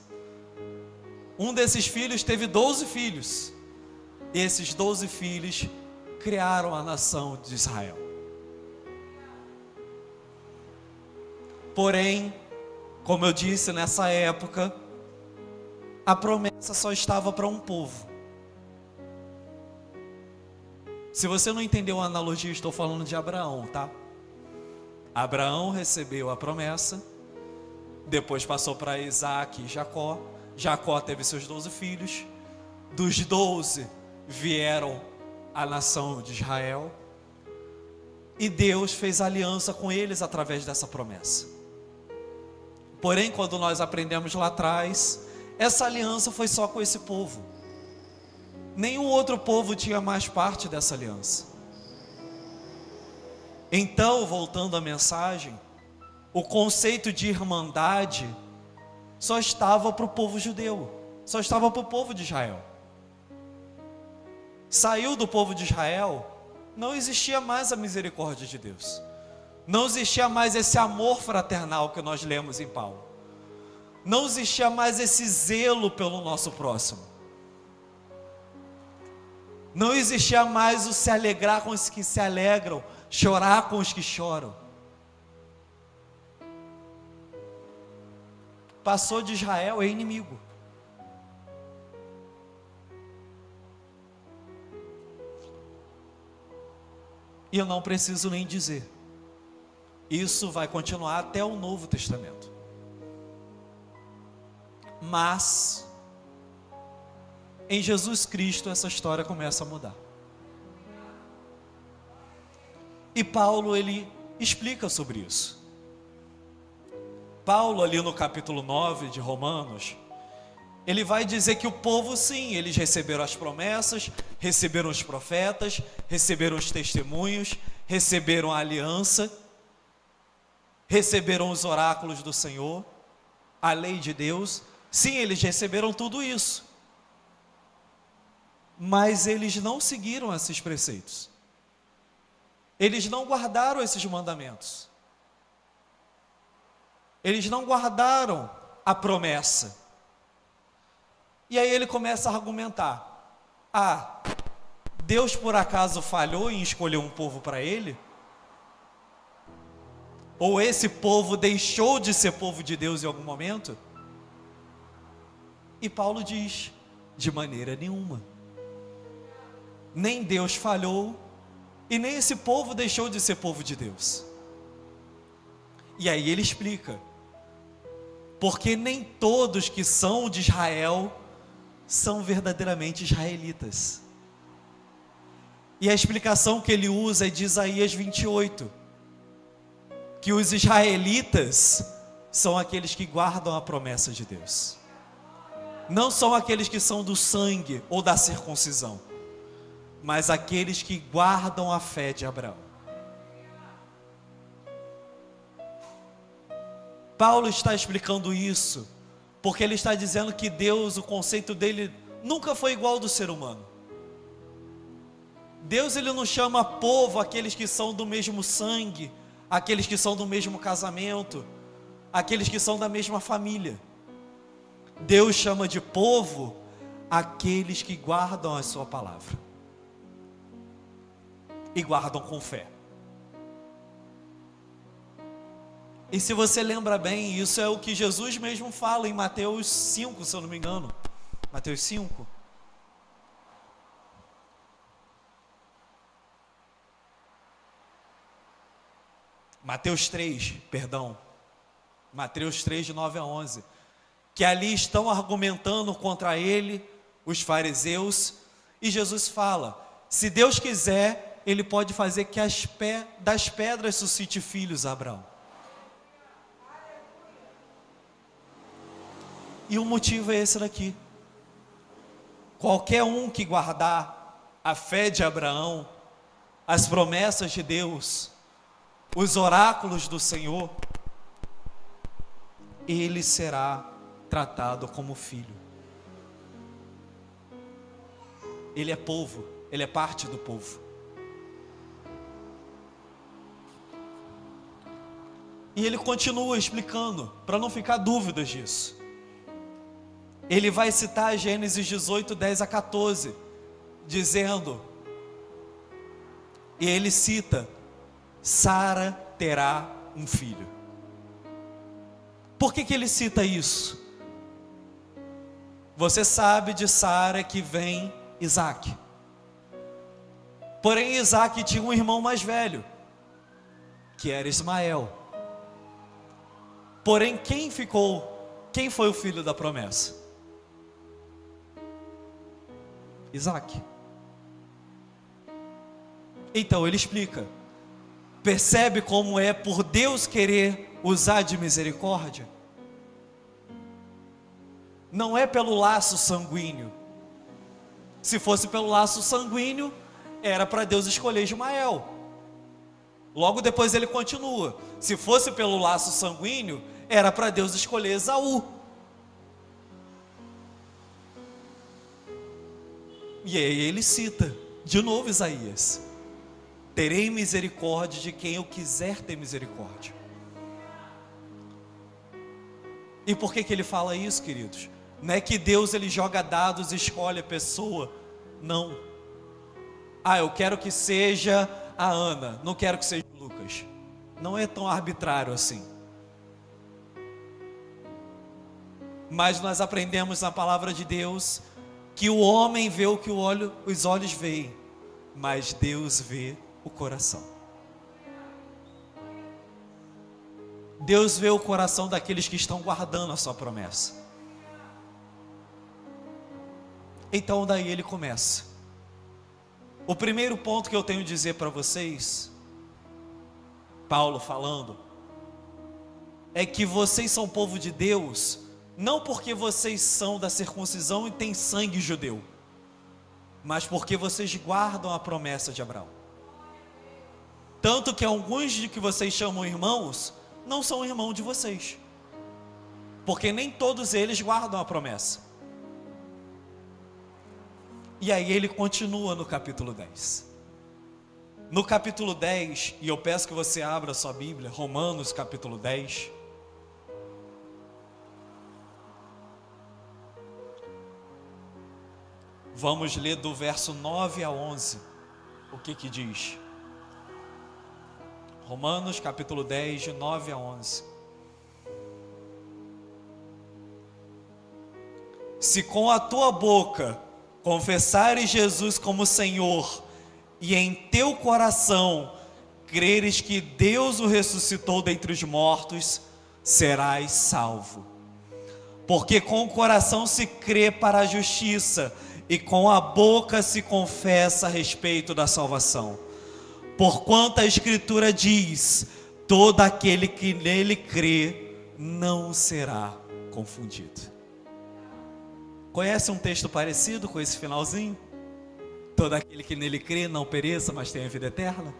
Um desses filhos teve 12 filhos. E esses 12 filhos criaram a nação de Israel. Porém, como eu disse, nessa época, a promessa só estava para um povo. Se você não entendeu a analogia, estou falando de Abraão, tá? Abraão recebeu a promessa, depois passou para Isaac e Jacó. Jacó teve seus 12 filhos. Dos 12 vieram a nação de Israel. E Deus fez aliança com eles através dessa promessa. Porém, quando nós aprendemos lá atrás, essa aliança foi só com esse povo. Nenhum outro povo tinha mais parte dessa aliança. Então, voltando à mensagem, o conceito de irmandade só estava para o povo judeu, só estava para o povo de Israel. Saiu do povo de Israel, não existia mais a misericórdia de Deus. Não existia mais esse amor fraternal que nós lemos em Paulo. Não existia mais esse zelo pelo nosso próximo. Não existia mais o se alegrar com os que se alegram, chorar com os que choram. Passou de Israel, é inimigo. E eu não preciso nem dizer. Isso vai continuar até o Novo Testamento. Mas em Jesus Cristo essa história começa a mudar. E Paulo, ele explica sobre isso. Paulo, ali no capítulo 9 de Romanos, ele vai dizer que o povo, sim, eles receberam as promessas, receberam os profetas, receberam os testemunhos, receberam a aliança, receberam os oráculos do Senhor, a lei de Deus. Sim, eles receberam tudo isso. Mas eles não seguiram esses preceitos. Eles não guardaram esses mandamentos. Eles não guardaram a promessa. E aí ele começa a argumentar. Ah, Deus por acaso falhou em escolher um povo para ele? Ou esse povo deixou de ser povo de Deus em algum momento? E Paulo diz, de maneira nenhuma. Nem Deus falhou, e nem esse povo deixou de ser povo de Deus. E aí ele explica, porque nem todos que são de Israel são verdadeiramente israelitas. E a explicação que ele usa é de Isaías 28, que os israelitas são aqueles que guardam a promessa de Deus. Não são aqueles que são do sangue ou da circuncisão, mas aqueles que guardam a fé de Abraão. Paulo está explicando isso, porque ele está dizendo que Deus, o conceito dele nunca foi igual ao do ser humano. Deus, ele não chama povo aqueles que são do mesmo sangue, aqueles que são do mesmo casamento, aqueles que são da mesma família. Deus chama de povo aqueles que guardam a sua palavra. E guardam com fé. E se você lembra bem, isso é o que Jesus mesmo fala em Mateus 5, se eu não me engano. Mateus 5. Mateus 3, perdão. Mateus 3, de 9 a 11. Que ali estão argumentando contra ele, os fariseus. E Jesus fala, se Deus quiser, Ele pode fazer que das pedras suscite filhos a Abraão. E o motivo é esse daqui. Qualquer um que guardar a fé de Abraão, as promessas de Deus, os oráculos do Senhor, ele será tratado como filho. Ele é povo, ele é parte do povo. E ele continua explicando, para não ficar dúvidas disso. Ele vai citar Gênesis 18, 10 a 14, dizendo, e ele cita, Sara terá um filho. Por que ele cita isso? Você sabe de Sara que vem Isaac. Porém Isaac tinha um irmão mais velho, que era Ismael. Porém quem foi o filho da promessa? Isaac. Então ele explica, percebe como é por Deus querer usar de misericórdia? Não é pelo laço sanguíneo. Se fosse pelo laço sanguíneo, era para Deus escolher Ismael. Logo depois ele continua, se fosse pelo laço sanguíneo, era para Deus escolher Esaú. E aí ele cita, de novo Isaías, terei misericórdia de quem eu quiser ter misericórdia. E por que ele fala isso, queridos? Não é que Deus ele joga dados e escolhe a pessoa, não. Eu quero que seja a Ana, não quero que seja o Lucas. Não é tão arbitrário assim. Mas nós aprendemos na palavra de Deus que o homem vê o que os olhos veem, mas Deus vê o coração. Deus vê o coração daqueles que estão guardando a sua promessa. Então daí ele começa. O primeiro ponto que eu tenho a dizer para vocês, Paulo falando, é que vocês são povo de Deus, não porque vocês são da circuncisão e têm sangue judeu, mas porque vocês guardam a promessa de Abraão. Tanto que alguns de que vocês chamam irmãos, não são irmãos de vocês, porque nem todos eles guardam a promessa. E aí ele continua no capítulo 10. No capítulo 10, e eu peço que você abra a sua Bíblia, Romanos capítulo 10. Vamos ler do verso 9 a 11, o que diz? Romanos capítulo 10, de 9 a 11. Se com a tua boca confessares Jesus como Senhor, e em teu coração creres que Deus o ressuscitou dentre os mortos, serás salvo. Porque com o coração se crê para a justiça, e com a boca se confessa a respeito da salvação. Porquanto a Escritura diz, todo aquele que nele crê, não será confundido. Conhece um texto parecido com esse finalzinho? Todo aquele que nele crê, não pereça, mas tenha vida eterna.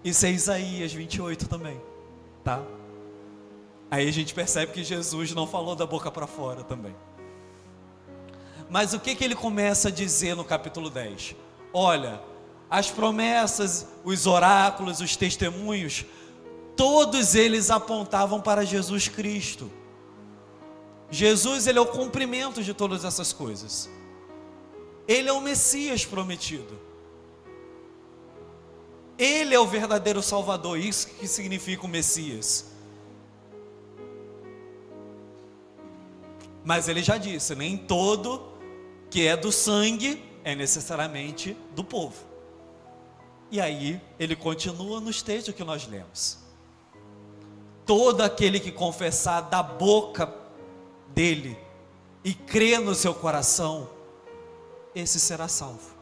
Isso é Isaías 28 também, tá? Aí a gente percebe que Jesus não falou da boca para fora também. Mas o que ele começa a dizer no capítulo 10? Olha, as promessas, os oráculos, os testemunhos, todos eles apontavam para Jesus Cristo. Jesus, ele é o cumprimento de todas essas coisas. Ele é o Messias prometido. Ele é o verdadeiro Salvador, isso que significa o Messias. Mas ele já disse, nem todo que é do sangue é necessariamente do povo. E aí ele continua no texto que nós lemos. Todo aquele que confessar da boca dele e crer no seu coração, esse será salvo.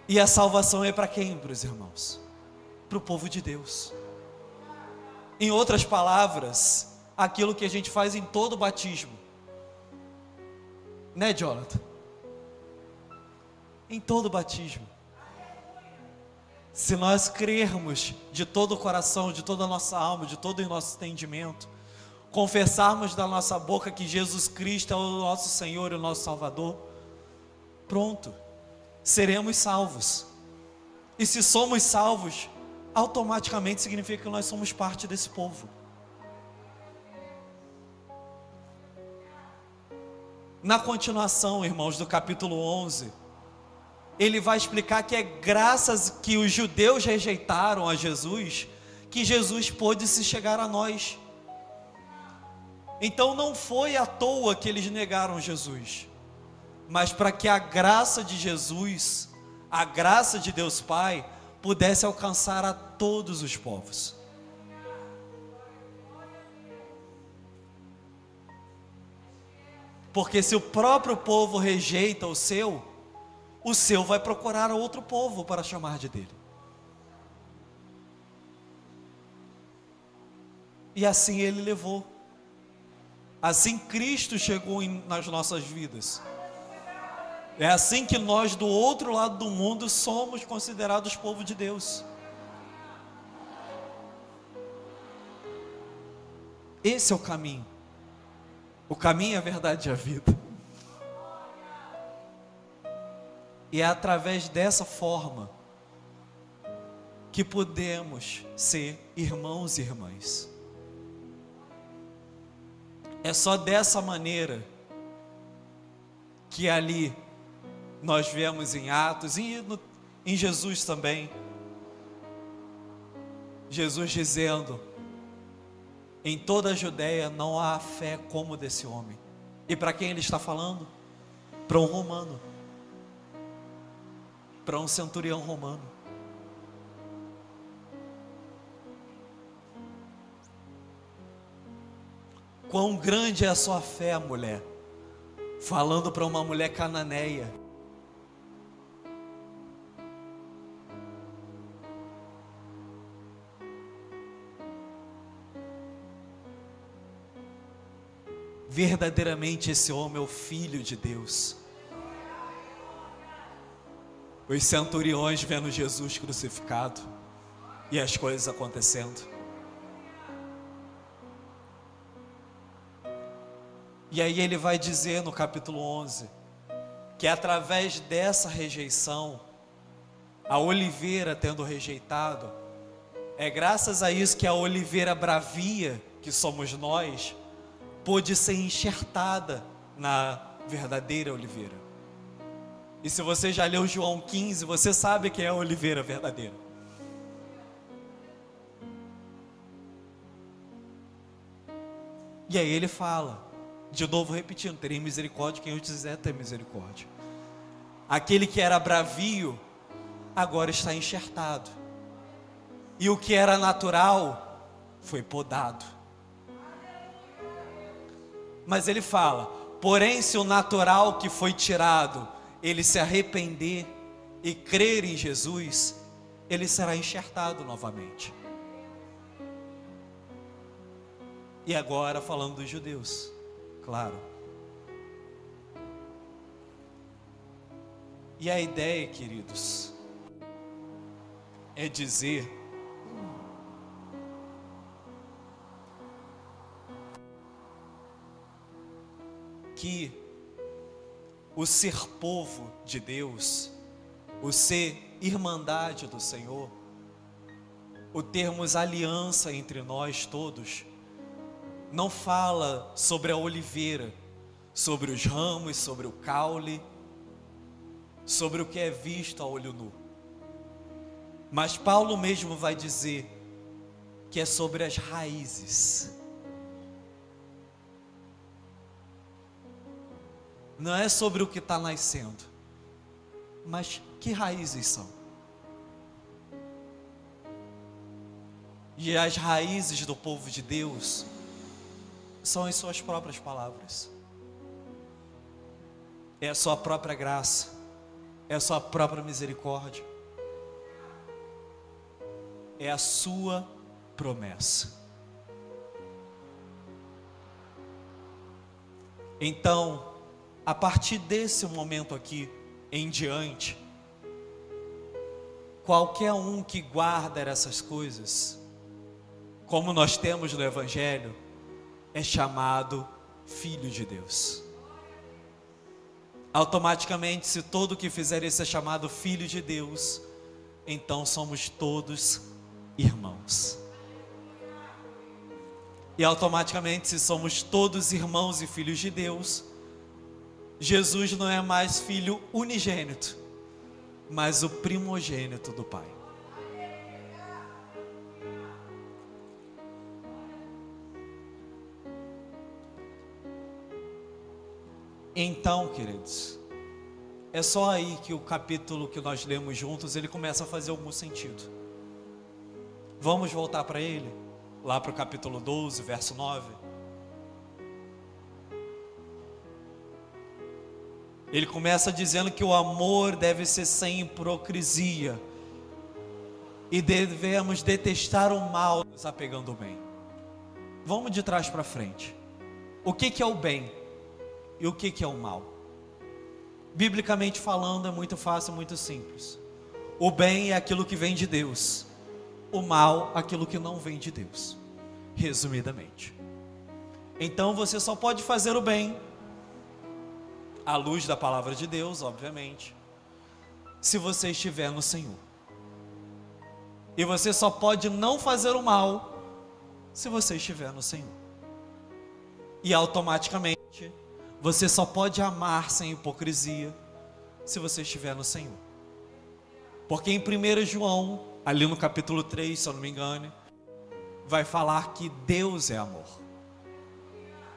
E a salvação é para quem, para os irmãos? Para o povo de Deus. Em outras palavras, aquilo que a gente faz em todo batismo, né, Jonathan? Em todo batismo, se nós crermos de todo o coração, de toda a nossa alma, de todo o nosso entendimento, confessarmos da nossa boca que Jesus Cristo é o nosso Senhor e o nosso Salvador, pronto, seremos salvos. E se somos salvos, automaticamente significa que nós somos parte desse povo. Na continuação, irmãos, do capítulo 11, ele vai explicar que é graças que os judeus rejeitaram a Jesus, que Jesus pôde se chegar a nós. Então não foi à toa que eles negaram Jesus, mas para que a graça de Jesus, a graça de Deus Pai, pudesse alcançar a todos os povos. Porque se o próprio povo rejeita o seu vai procurar outro povo para chamar de dele. E assim ele levou. Assim Cristo chegou nas nossas vidas. É assim que nós do outro lado do mundo somos considerados povo de Deus. Esse é o caminho. O caminho é a verdade e a vida. E é através dessa forma que podemos ser irmãos e irmãs. É só dessa maneira que ali nós vemos em Atos e em Jesus também, Jesus dizendo: em toda a Judeia não há fé como desse homem. E para quem ele está falando? Para um romano, para um centurião romano. Quão grande é a sua fé, mulher, falando para uma mulher cananeia. Verdadeiramente esse homem é o Filho de Deus. Os centuriões vendo Jesus crucificado e as coisas acontecendo. E aí ele vai dizer no capítulo 11 que através dessa rejeição, a oliveira tendo rejeitado, é graças a isso que a oliveira bravia, que somos nós, pôde ser enxertada na verdadeira oliveira. E se você já leu João 15, você sabe que é a oliveira verdadeira. E aí ele fala, de novo repetindo: terei misericórdia de quem eu quiser ter misericórdia. Aquele que era bravio, agora está enxertado. E o que era natural, foi podado. Mas ele fala: porém, se o natural que foi tirado, ele se arrepender e crer em Jesus, ele será enxertado novamente. E agora falando dos judeus, claro. E a ideia, queridos, é dizer que o ser povo de Deus, o ser irmandade do Senhor, o termos aliança entre nós todos, não fala sobre a oliveira, sobre os ramos, sobre o caule, sobre o que é visto a olho nu. Mas Paulo mesmo vai dizer que é sobre as raízes. Não é sobre o que está nascendo, mas que raízes são? E as raízes do povo de Deus são as suas próprias palavras, é a sua própria graça, é a sua própria misericórdia, é a sua promessa. Então, a partir desse momento aqui em diante, qualquer um que guarda essas coisas, como nós temos no Evangelho, é chamado filho de Deus. Automaticamente, se todo que fizer isso é chamado filho de Deus, então somos todos irmãos. E automaticamente, se somos todos irmãos e filhos de Deus, Jesus não é mais filho unigênito, mas o primogênito do Pai. Então, queridos, é só aí que o capítulo que nós lemos juntos, ele começa a fazer algum sentido. Vamos voltar para ele? Lá para o capítulo 12, verso 9. Ele começa dizendo que o amor deve ser sem hipocrisia e devemos detestar o mal, nos apegando ao bem. Vamos de trás para frente. O que é o bem e o que é o mal? Biblicamente falando, é muito fácil, muito simples. O bem é aquilo que vem de Deus, o mal, aquilo que não vem de Deus, resumidamente. Então você só pode fazer o bem, à luz da palavra de Deus, obviamente, se você estiver no Senhor. E você só pode não fazer o mal, se você estiver no Senhor. E automaticamente, você só pode amar sem hipocrisia, se você estiver no Senhor. Porque em 1 João, ali no capítulo 3, se eu não me engano, vai falar que Deus é amor.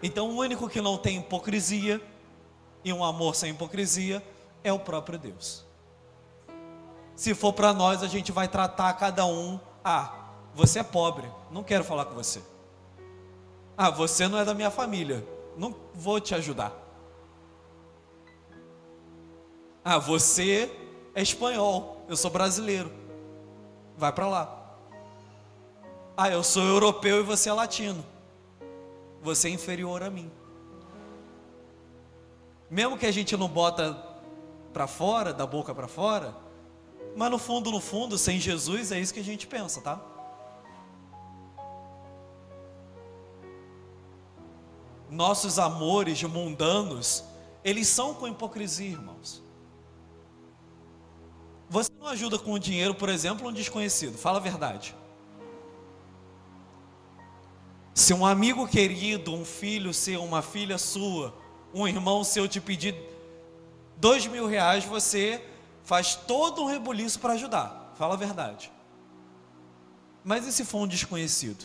Então o único que não tem hipocrisia, e um amor sem hipocrisia, é o próprio Deus. Se for para nós, a gente vai tratar cada um: ah, você é pobre, não quero falar com você. Ah, você não é da minha família, não vou te ajudar. Ah, você é espanhol, eu sou brasileiro, vai para lá. Ah, eu sou europeu e você é latino, você é inferior a mim. Mesmo que a gente não bota para fora, da boca para fora, mas no fundo, sem Jesus, é isso que a gente pensa, tá? Nossos amores mundanos, eles são com hipocrisia, irmãos. Você não ajuda com o dinheiro, por exemplo, um desconhecido, fala a verdade. Se um amigo querido, um filho seu, uma filha sua, um irmão seu te pedir R$2.000, você faz todo um rebuliço para ajudar, fala a verdade. Mas e se for um desconhecido?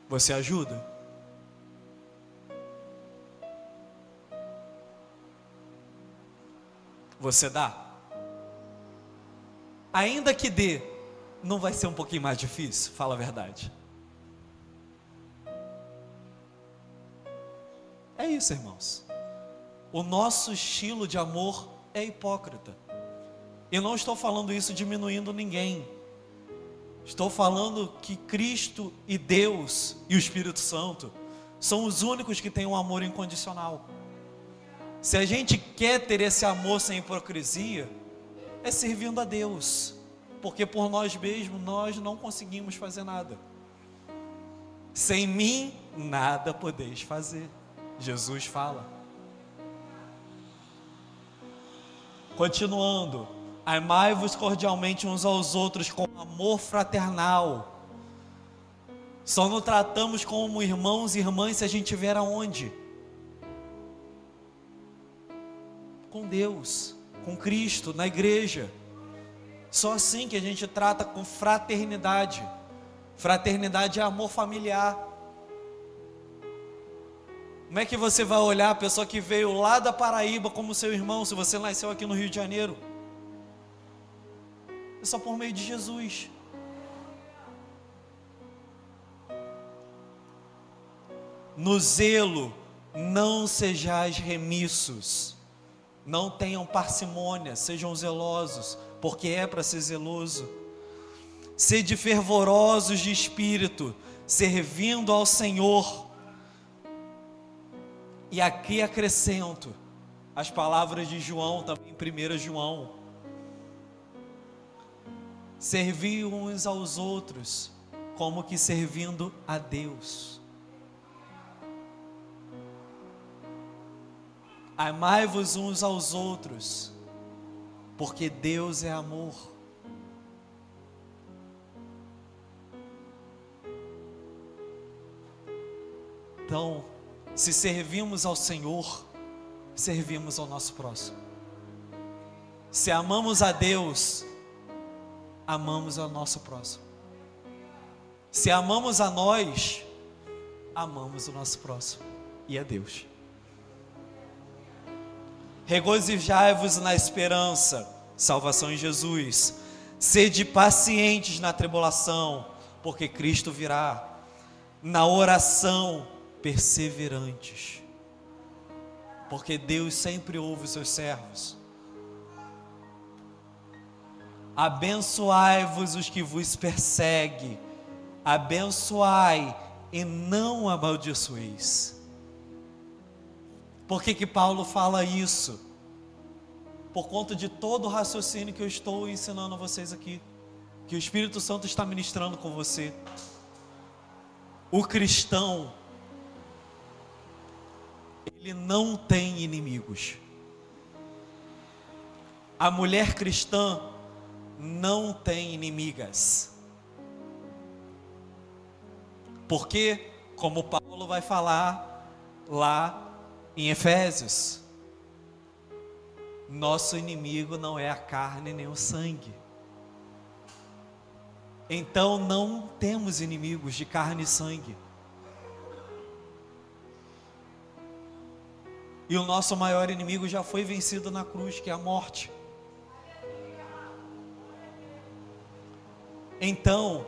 Você ajuda? Você dá? Ainda que dê, não vai ser um pouquinho mais difícil? Fala a verdade. É isso, irmãos. O nosso estilo de amor é hipócrita. Eu não estou falando isso diminuindo ninguém. Estou falando que Cristo e Deus e o Espírito Santo são os únicos que têm um amor incondicional. Se a gente quer ter esse amor sem hipocrisia, é servindo a Deus, porque por nós mesmos nós não conseguimos fazer nada. Sem mim nada podeis fazer, Jesus fala. Continuando, amai-vos cordialmente uns aos outros com amor fraternal. Só nos tratamos como irmãos e irmãs se a gente estiver aonde? Com Deus, com Cristo, na igreja. Só assim que a gente trata com fraternidade. Fraternidade é amor familiar. Como é que você vai olhar a pessoa que veio lá da Paraíba como seu irmão, se você nasceu aqui no Rio de Janeiro? É só por meio de Jesus. No zelo, não sejais remissos. Não tenham parcimônia, sejam zelosos, porque é para ser zeloso. Sede fervorosos de espírito, servindo ao Senhor. E aqui acrescento as palavras de João, também em 1 João. Servi uns aos outros, como que servindo a Deus. Amai-vos uns aos outros, porque Deus é amor. Então, se servimos ao Senhor, servimos ao nosso próximo. Se amamos a Deus, amamos ao nosso próximo. Se amamos a nós, amamos o nosso próximo e a Deus. Regozijai-vos na esperança, salvação em Jesus. Sede pacientes na tribulação, porque Cristo virá. Na oração, perseverantes, porque Deus sempre ouve os seus servos. Abençoai-vos os que vos perseguem, abençoai e não amaldiçoeis. Por que Paulo fala isso? Por conta de todo o raciocínio que eu estou ensinando a vocês aqui, que o Espírito Santo está ministrando com você. O cristão, ele não tem inimigos. A mulher cristã não tem inimigas. Porque, como Paulo vai falar lá em Efésios, nosso inimigo não é a carne nem o sangue. Então não temos inimigos de carne e sangue. E o nosso maior inimigo já foi vencido na cruz, que é a morte. Então,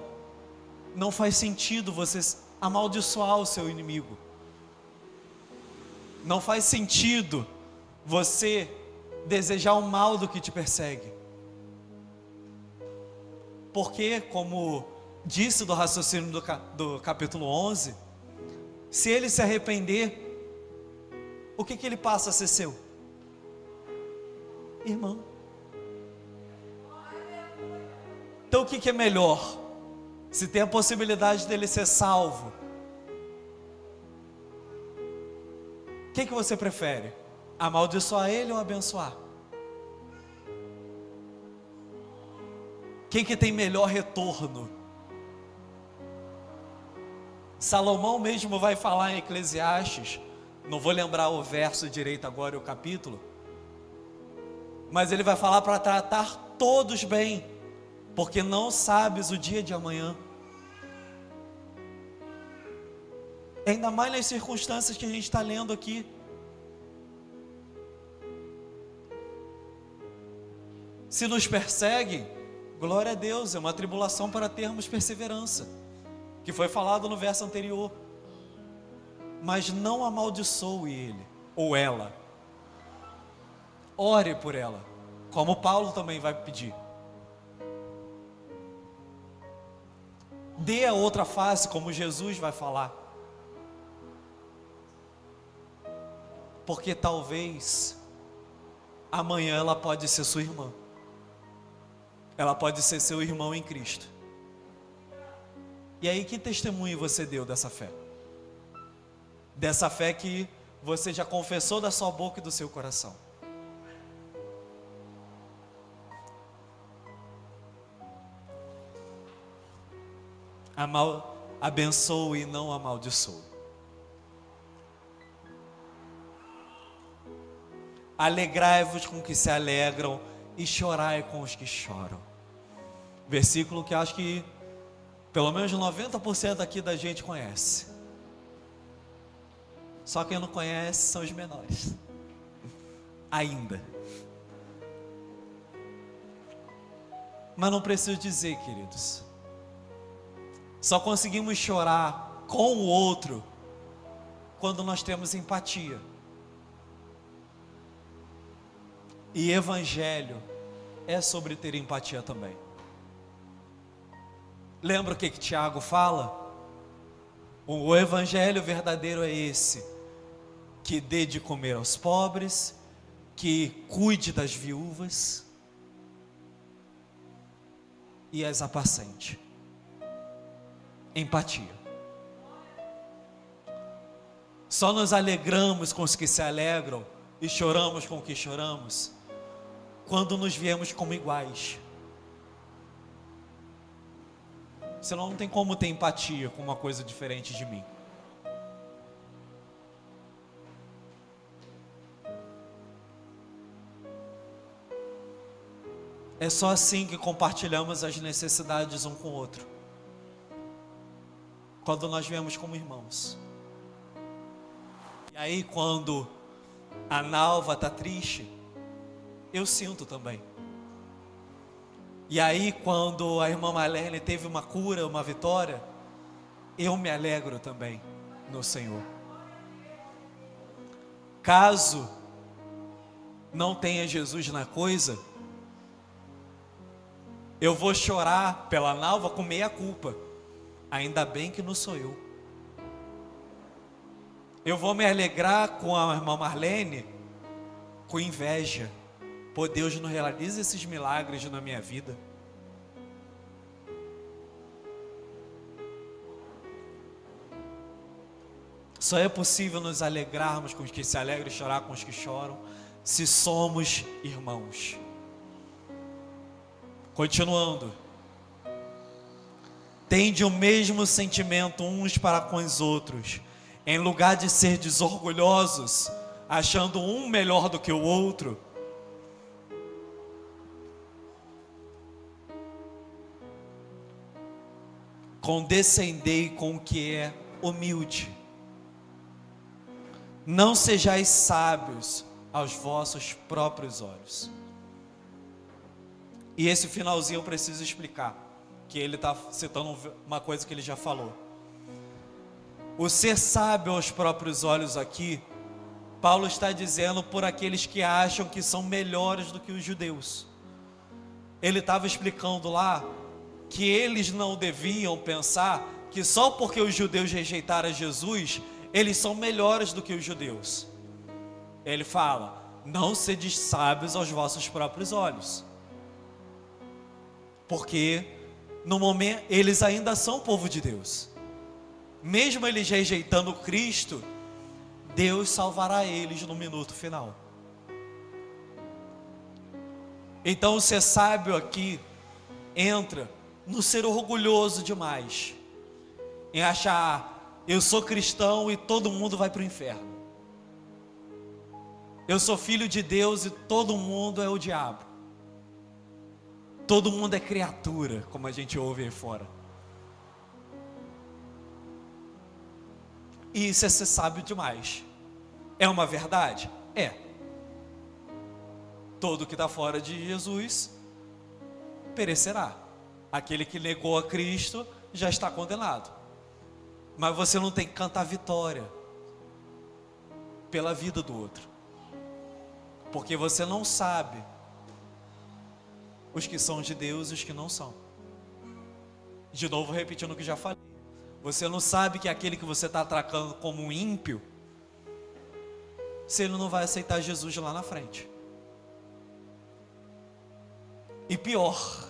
não faz sentido você amaldiçoar o seu inimigo. Não faz sentido você desejar o mal do que te persegue. Porque, como disse do raciocínio do capítulo 11, se ele se arrepender, o que ele passa a ser seu? Irmão. Então o que é melhor? Se tem a possibilidade dele ser salvo, o que você prefere? Amaldiçoar ele ou abençoar? Quem que tem melhor retorno? Salomão mesmo vai falar em Eclesiastes, não vou lembrar o verso direito agora, o capítulo, mas ele vai falar para tratar todos bem, porque não sabes o dia de amanhã. Ainda mais nas circunstâncias que a gente está lendo aqui. Se nos perseguem, glória a Deus, é uma tribulação para termos perseverança, que foi falado no verso anterior. Mas não amaldiçoe ele ou ela. Ore por ela, como Paulo também vai pedir. Dê a outra face, como Jesus vai falar. Porque talvez amanhã ela pode ser sua irmã. Ela pode ser seu irmão em Cristo. E aí, que testemunho você deu dessa fé? Dessa fé que você já confessou da sua boca e do seu coração. Abençoe e não amaldiçoe. Alegrai-vos com os que se alegram e chorai com os que choram. Versículo que acho que pelo menos 90% aqui da gente conhece. Só quem não conhece são os menores. Ainda. Mas não preciso dizer, queridos. Só conseguimos chorar com o outro quando nós temos empatia. E evangelho é sobre ter empatia também. Lembra o que Tiago fala? O evangelho verdadeiro é esse: que dê de comer aos pobres, que cuide das viúvas. e as apacente. Empatia. Só nos alegramos com os que se alegram e choramos com os que choramos quando nos viemos como iguais. Senão não tem como ter empatia com uma coisa diferente de mim. É só assim que compartilhamos as necessidades um com o outro. Quando nós viemos como irmãos. E aí quando a Nalva está triste, eu sinto também. E aí quando a irmã Marlene teve uma cura, uma vitória, eu me alegro também no Senhor. Caso não tenha Jesus na coisa, eu vou chorar pela Nalva com meia culpa. Ainda bem que não sou eu. Eu vou me alegrar com a irmã Marlene com inveja. Pô, Deus não realiza esses milagres na minha vida. Só é possível nos alegrarmos com os que se alegram e chorar com os que choram, se somos irmãos. Continuando. Tende o mesmo sentimento uns para com os outros, em lugar de ser desorgulhosos, achando um melhor do que o outro. Condescendei com o que é humilde. Não sejais sábios aos vossos próprios olhos. E esse finalzinho eu preciso explicar, que ele está citando uma coisa que ele já falou. O ser sábio aos próprios olhos aqui, Paulo está dizendo por aqueles que acham que são melhores do que os judeus. Ele estava explicando lá que eles não deviam pensar que só porque os judeus rejeitaram Jesus, eles são melhores do que os judeus. Ele fala, não sedes sábios aos vossos próprios olhos. Porque no momento eles ainda são povo de Deus. Mesmo eles rejeitando Cristo, Deus salvará eles no minuto final. Então ser sábio aqui entra no ser orgulhoso demais, em achar, eu sou cristão e todo mundo vai para o inferno. Eu sou filho de Deus e todo mundo é o diabo. Todo mundo é criatura, como a gente ouve aí fora. E isso é ser sábio demais. É uma verdade? É. Todo que está fora de Jesus perecerá. Aquele que negou a Cristo já está condenado. Mas você não tem que cantar vitória pela vida do outro, porque você não sabe os que são de Deus e os que não são. De novo repetindo o que já falei, você não sabe que aquele que você está atracando como um ímpio, se ele não vai aceitar Jesus lá na frente. E pior,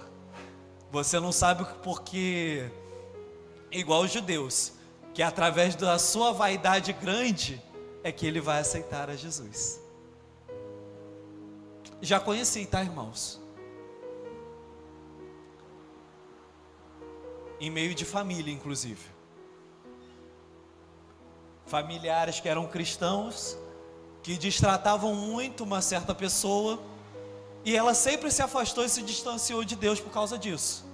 você não sabe porque, igual os judeus, que através da sua vaidade grande é que ele vai aceitar a Jesus. Já conheci, tá, irmãos? Em meio de família, inclusive. Familiares que eram cristãos, que destratavam muito uma certa pessoa, e ela sempre se afastou e se distanciou de Deus por causa disso.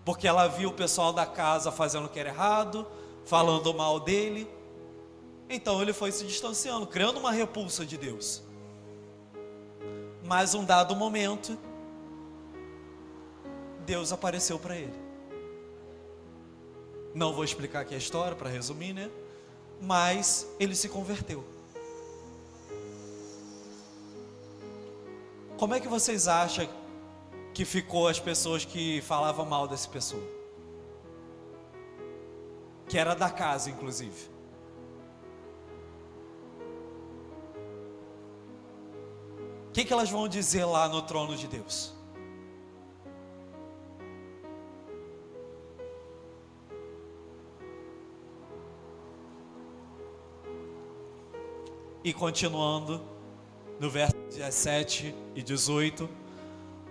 Porque ela viu o pessoal da casa fazendo o que era errado, falando mal dele. Então ele foi se distanciando, criando uma repulsa de Deus. Mas um dado momento, Deus apareceu para ele. Não vou explicar aqui a história para resumir, né? Mas ele se converteu. Como é que vocês acham que ficou as pessoas que falavam mal dessa pessoa? Que era da casa, inclusive. O que elas vão dizer lá no trono de Deus? E continuando, no verso 17 e 18: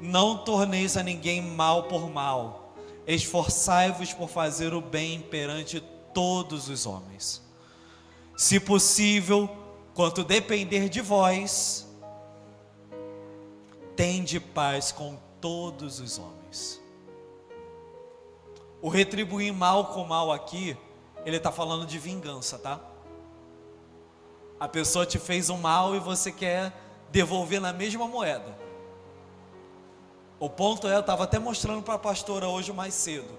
não torneis a ninguém mal por mal, esforçai-vos por fazer o bem perante todos os homens. Se possível, quanto depender de vós, tende paz com todos os homens. O retribuir mal com mal aqui, ele está falando de vingança, tá? A pessoa te fez um mal e você quer devolver na mesma moeda. O ponto é, eu estava até mostrando para a pastora hoje mais cedo.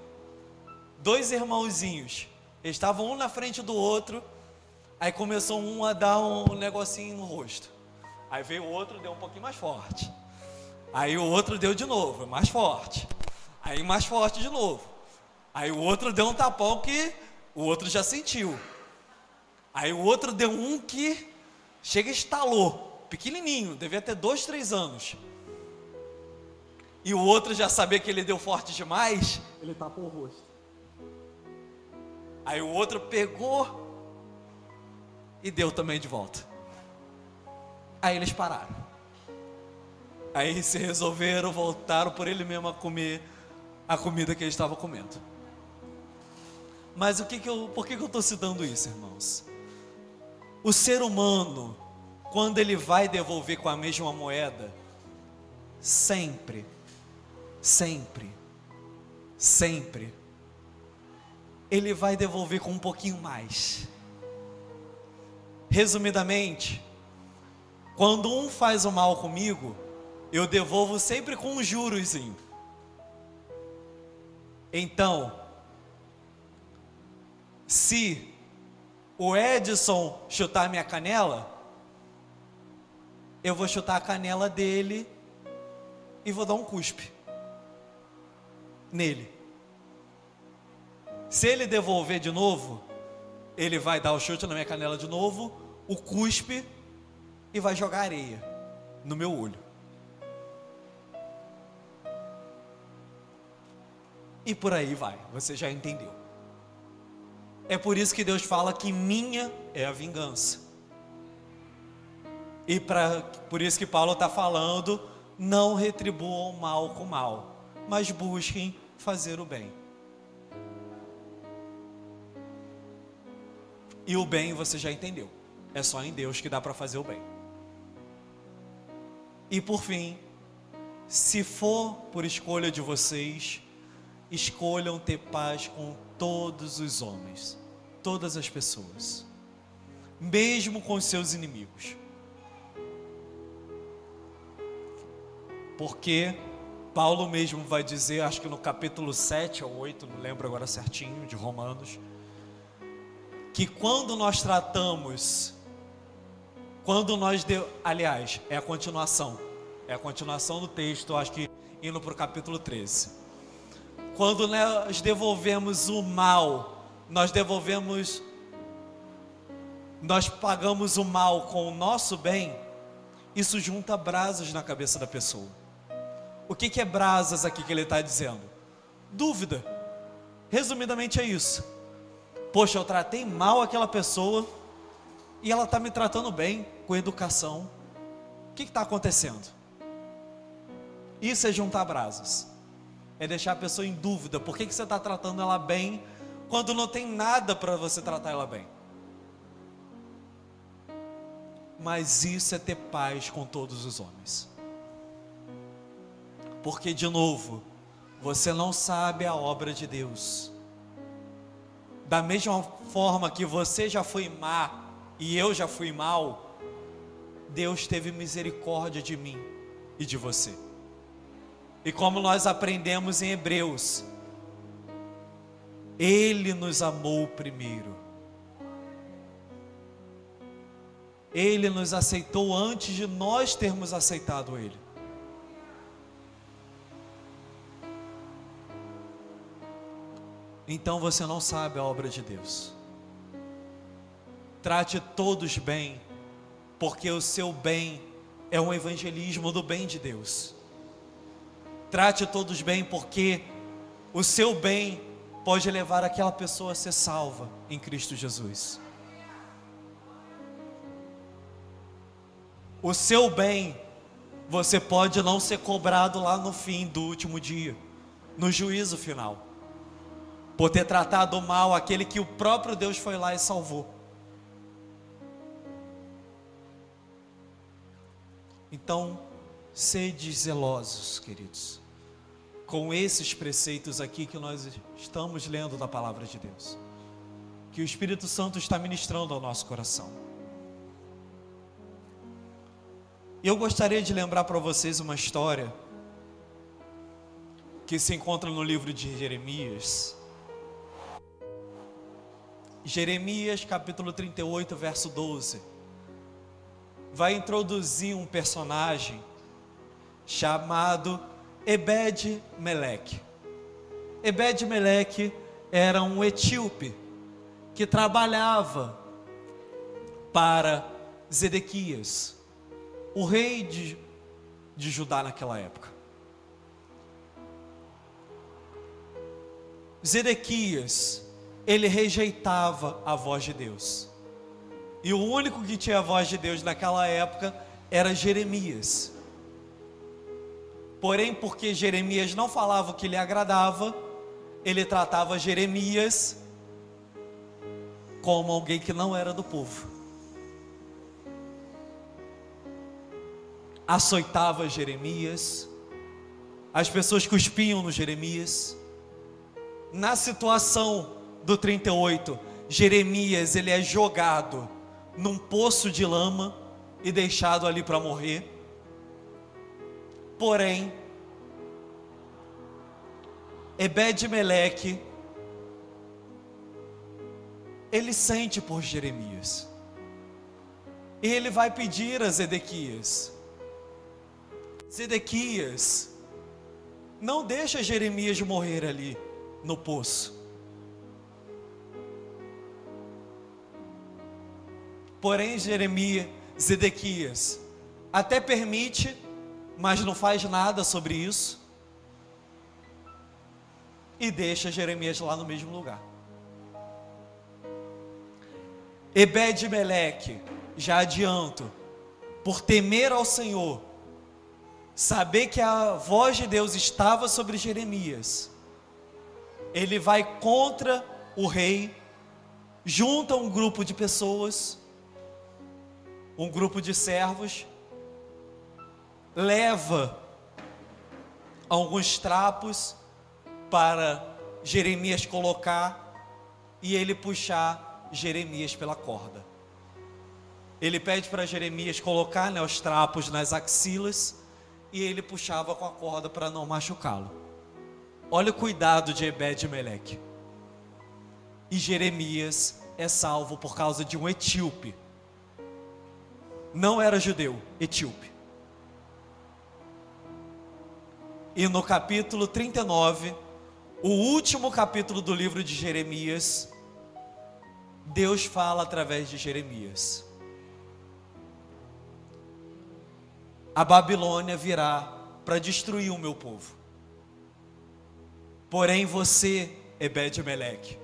2 irmãozinhos, eles estavam um na frente do outro, aí começou um a dar um negocinho no rosto. Aí veio o outro, deu um pouquinho mais forte. Aí o outro deu de novo, mais forte. Aí mais forte de novo. Aí o outro deu um tapão que o outro já sentiu. Aí o outro deu um que chega e estalou, pequenininho, devia ter 2, 3 anos. E o outro já sabia que ele deu forte demais, ele tapou o rosto. Aí o outro pegou e deu também de volta. Aí eles pararam. Aí se resolveram, voltaram por ele mesmo a comer a comida que eles estavam comendo. Mas por que eu estou citando isso, irmãos? O ser humano, quando ele vai devolver com a mesma moeda, sempre, ele vai devolver com um pouquinho mais. Resumidamente, quando um faz o mal comigo, eu devolvo sempre com um jurozinho. Então, se o Edson chutar minha canela, eu vou chutar a canela dele e vou dar um cuspe nele. Se ele devolver de novo, ele vai dar o chute na minha canela de novo, o cuspe, e vai jogar areia no meu olho. E por aí vai, você já entendeu. É por isso que Deus fala que minha é a vingança. E por isso que Paulo está falando, não retribuam mal com mal, mas busquem fazer o bem. E o bem você já entendeu, é só em Deus que dá para fazer o bem. E por fim, se for por escolha de vocês, escolham ter paz com todos os homens, todas as pessoas, mesmo com os seus inimigos. Porque Paulo mesmo vai dizer, acho que no capítulo 7 ou 8, não lembro agora certinho, de Romanos, que quando nós tratamos, aliás, é a continuação do texto, acho que indo para o capítulo 13. Quando nós devolvemos o mal, nós pagamos o mal com o nosso bem, isso junta brasas na cabeça da pessoa. O que é brasas aqui que ele está dizendo? Dúvida. Resumidamente é isso. Poxa, eu tratei mal aquela pessoa e ela está me tratando bem, com educação. O que está acontecendo? Isso é juntar brasas. É deixar a pessoa em dúvida. Por que você está tratando ela bem quando não tem nada para você tratar ela bem? Mas isso é ter paz com todos os homens. Porque, de novo, você não sabe a obra de Deus. Da mesma forma que você já foi má e eu já fui mal, Deus teve misericórdia de mim e de você. E como nós aprendemos em Hebreus, Ele nos amou primeiro. Ele nos aceitou antes de nós termos aceitado Ele. Então você não sabe a obra de Deus. Trate todos bem, porque o seu bem é um evangelismo do bem de Deus. Trate todos bem, porque o seu bem pode levar aquela pessoa a ser salva em Cristo Jesus. o seu bem, você pode não ser cobrado lá no fim do último dia, no juízo final, por ter tratado mal aquele que o próprio Deus foi lá e salvou. Então, sede zelosos, queridos, com esses preceitos aqui que nós estamos lendo da palavra de Deus, que o Espírito Santo está ministrando ao nosso coração. Eu gostaria de lembrar para vocês uma história que se encontra no livro de Jeremias. Jeremias capítulo 38, verso 12. Vai introduzir um personagem chamado Ebed-Meleque. Ebed-Meleque era um etíope que trabalhava para Zedequias, o rei de Judá naquela época. Zedequias, ele rejeitava a voz de Deus. E o único que tinha a voz de Deus naquela época era Jeremias. Porém, porque Jeremias não falava o que lhe agradava, ele tratava Jeremias como alguém que não era do povo. Açoitava Jeremias, as pessoas cuspiam no Jeremias. Na situação do 38, Jeremias ele é jogado num poço de lama e deixado ali para morrer. Porém, Ebed-Meleque, ele sente por Jeremias, e ele vai pedir a Zedequias: Zedequias, não deixa Jeremias morrer ali no poço. Porém, Zedequias até permite, mas não faz nada sobre isso, e deixa Jeremias lá no mesmo lugar. Ebed-Meleque, já adianto, por temer ao Senhor, saber que a voz de Deus estava sobre Jeremias, ele vai contra o rei, junta um grupo de pessoas, um grupo de servos, leva alguns trapos para Jeremias colocar e ele puxar Jeremias pela corda. Ele pede para Jeremias colocar, os trapos nas axilas e ele puxava com a corda para não machucá-lo. Olha o cuidado de Ebed-Meleque. E Jeremias é salvo por causa de um etíope. Não era judeu, etíope. E no capítulo 39, o último capítulo do livro de Jeremias, Deus fala através de Jeremias: a Babilônia virá para destruir o meu povo. Porém você, Ebed-Meleque,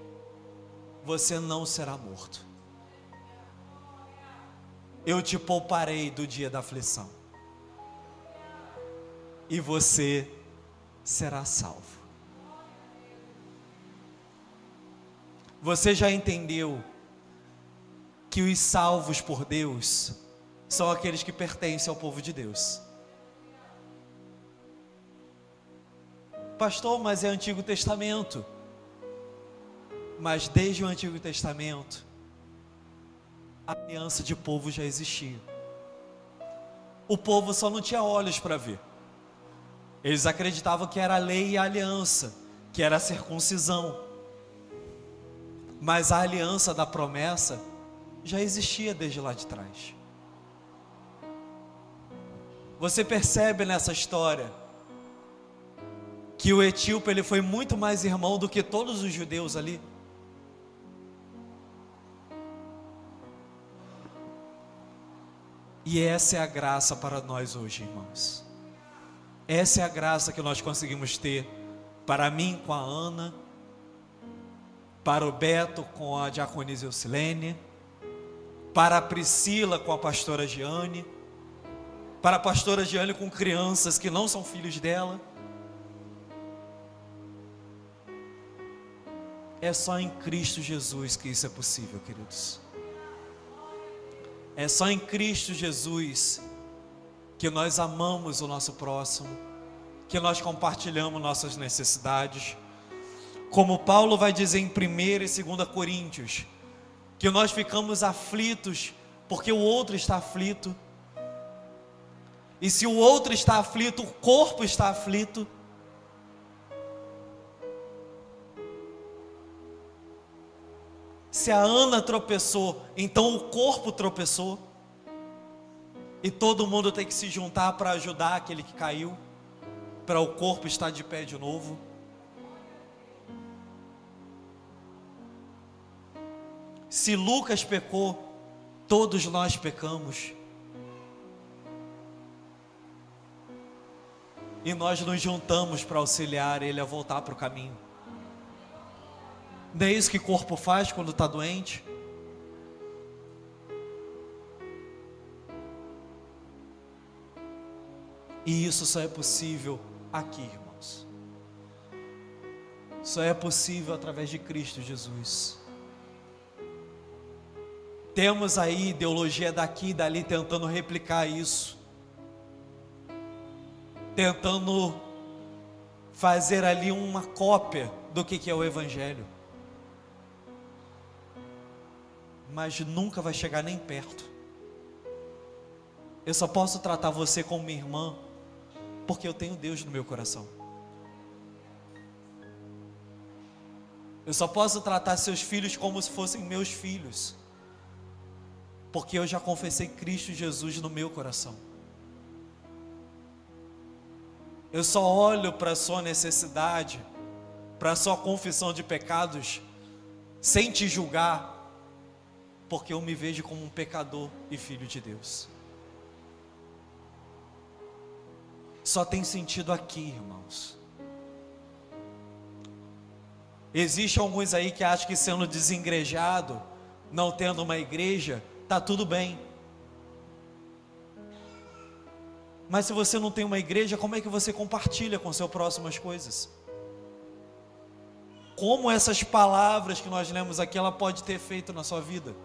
você não será morto. Eu te pouparei do dia da aflição. E você será salvo. Você já entendeu que os salvos por Deus são aqueles que pertencem ao povo de Deus? Pastor, mas é Antigo Testamento. Mas desde o Antigo Testamento, a aliança de povo já existia. O povo só não tinha olhos para ver. Eles acreditavam que era a lei e a aliança, que era a circuncisão. Mas a aliança da promessa já existia desde lá de trás. Você percebe nessa história que o etíope ele foi muito mais irmão do que todos os judeus ali. E essa é a graça para nós hoje, irmãos. Essa é a graça que nós conseguimos ter, para mim com a Ana, para o Beto com a diaconisa Eucilene, para a Priscila com a pastora Giane, para a pastora Giane com crianças que não são filhos dela. É só em Cristo Jesus que isso é possível, queridos. É só em Cristo Jesus que nós amamos o nosso próximo, que nós compartilhamos nossas necessidades. Como Paulo vai dizer em 1 e 2 Coríntios, que nós ficamos aflitos porque o outro está aflito. E se o outro está aflito, o corpo está aflito. Se a Ana tropeçou, então o corpo tropeçou. E todo mundo tem que se juntar para ajudar aquele que caiu, para o corpo estar de pé de novo. Se Lucas pecou, todos nós pecamos. E nós nos juntamos para auxiliar ele a voltar para o caminho. Não é isso que o corpo faz quando está doente? E isso só é possível aqui, irmãos. Só é possível através de Cristo Jesus. Temos aí ideologia daqui e dali tentando replicar isso, tentando fazer ali uma cópia do que é o Evangelho, mas nunca vai chegar nem perto. Eu só posso tratar você como minha irmã porque eu tenho Deus no meu coração. Eu só posso tratar seus filhos como se fossem meus filhos porque eu já confessei Cristo Jesus no meu coração. Eu só olho para a sua necessidade, para a sua confissão de pecados, sem te julgar, porque eu me vejo como um pecador e filho de Deus. Só tem sentido aqui, irmãos. Existem alguns aí que acham que sendo desengrejado, não tendo uma igreja, está tudo bem. Mas se você não tem uma igreja, como é que você compartilha com seu próximo as coisas? Como essas palavras que nós lemos aqui, ela pode ter efeito na sua vida?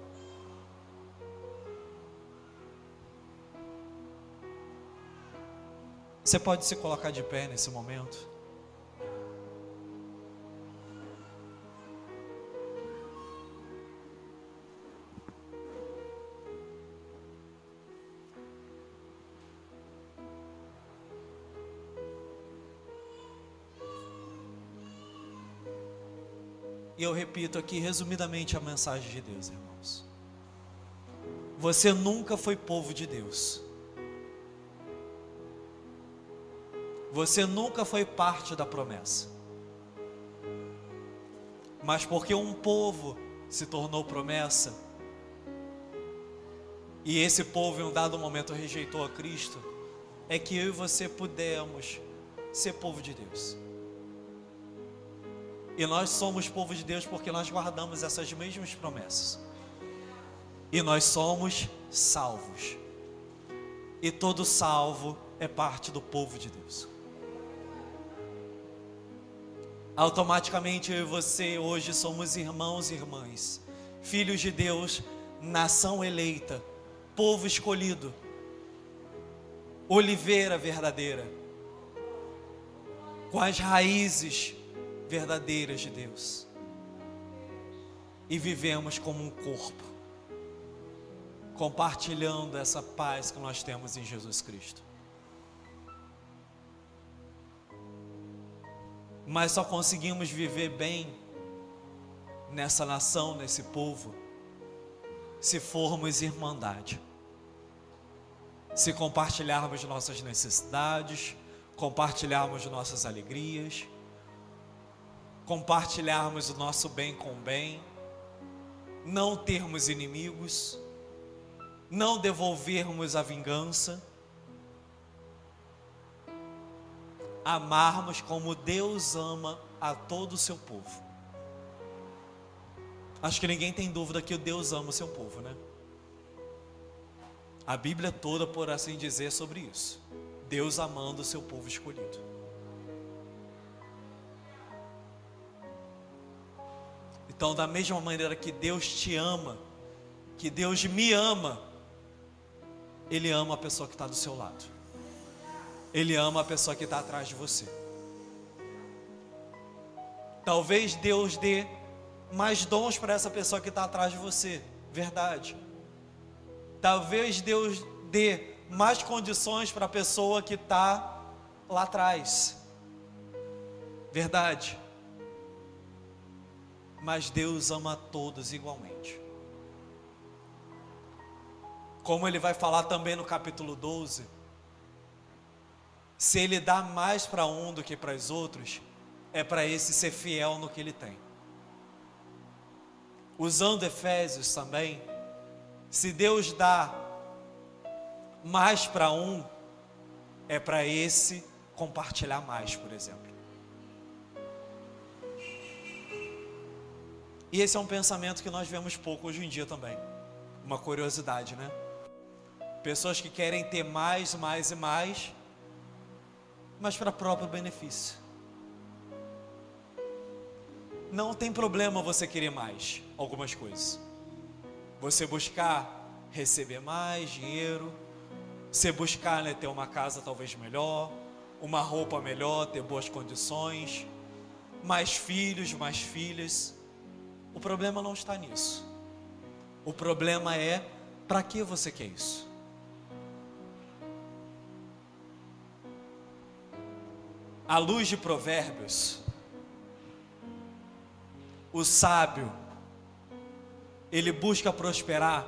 Você pode se colocar de pé nesse momento? E eu repito aqui resumidamente a mensagem de Deus, irmãos. Você nunca foi povo de Deus. Você nunca foi parte da promessa. Mas porque um povo se tornou promessa, e esse povo em um dado momento rejeitou a Cristo, é que eu e você pudemos ser povo de Deus. E nós somos povo de Deus porque nós guardamos essas mesmas promessas. E nós somos salvos. E todo salvo é parte do povo de Deus. Automaticamente eu e você hoje somos irmãos e irmãs, filhos de Deus, nação eleita, povo escolhido, oliveira verdadeira, com as raízes verdadeiras de Deus, e vivemos como um corpo, compartilhando essa paz que nós temos em Jesus Cristo. Mas só conseguimos viver bem nessa nação, nesse povo, se formos irmandade, se compartilharmos nossas necessidades, compartilharmos nossas alegrias, compartilharmos o nosso bem com o bem, não termos inimigos, não devolvermos a vingança, amarmos como Deus ama a todo o seu povo. Acho que ninguém tem dúvida que Deus ama o seu povo, né? A Bíblia toda, por assim dizer, sobre isso. Deus amando o seu povo escolhido. Então, da mesma maneira que Deus te ama, que Deus me ama, Ele ama a pessoa que está do seu lado. Ele ama a pessoa que está atrás de você. Talvez Deus dê mais dons para essa pessoa que está atrás de você, verdade. Talvez Deus dê mais condições para a pessoa que está lá atrás, verdade. Mas Deus ama a todos igualmente. Como Ele vai falar também no capítulo 12, se Ele dá mais para um do que para os outros, é para esse ser fiel no que ele tem. Usando Efésios também, se Deus dá mais para um, é para esse compartilhar mais, por exemplo. E esse é um pensamento que nós vemos pouco hoje em dia também. Uma curiosidade, né? Pessoas que querem ter mais, mais e mais, mas para próprio benefício. Não tem problema você querer mais algumas coisas. Você buscar receber mais dinheiro, você buscar, né, ter uma casa talvez melhor, uma roupa melhor, ter boas condições, mais filhos, mais filhas. O problema não está nisso. O problema é para que você quer isso. À luz de Provérbios, o sábio, ele busca prosperar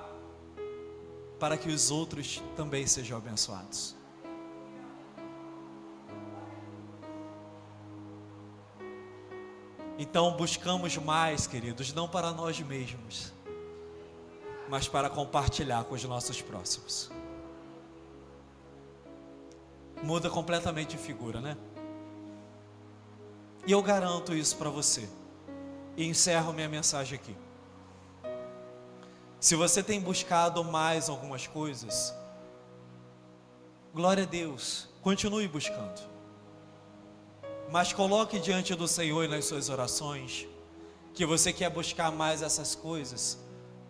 para que os outros também sejam abençoados. Então buscamos mais, queridos, não para nós mesmos, mas para compartilhar com os nossos próximos. Muda completamente de figura, né? E eu garanto isso para você. E encerro minha mensagem aqui. Se você tem buscado mais algumas coisas, glória a Deus, continue buscando. Mas coloque diante do Senhor e nas suas orações que você quer buscar mais essas coisas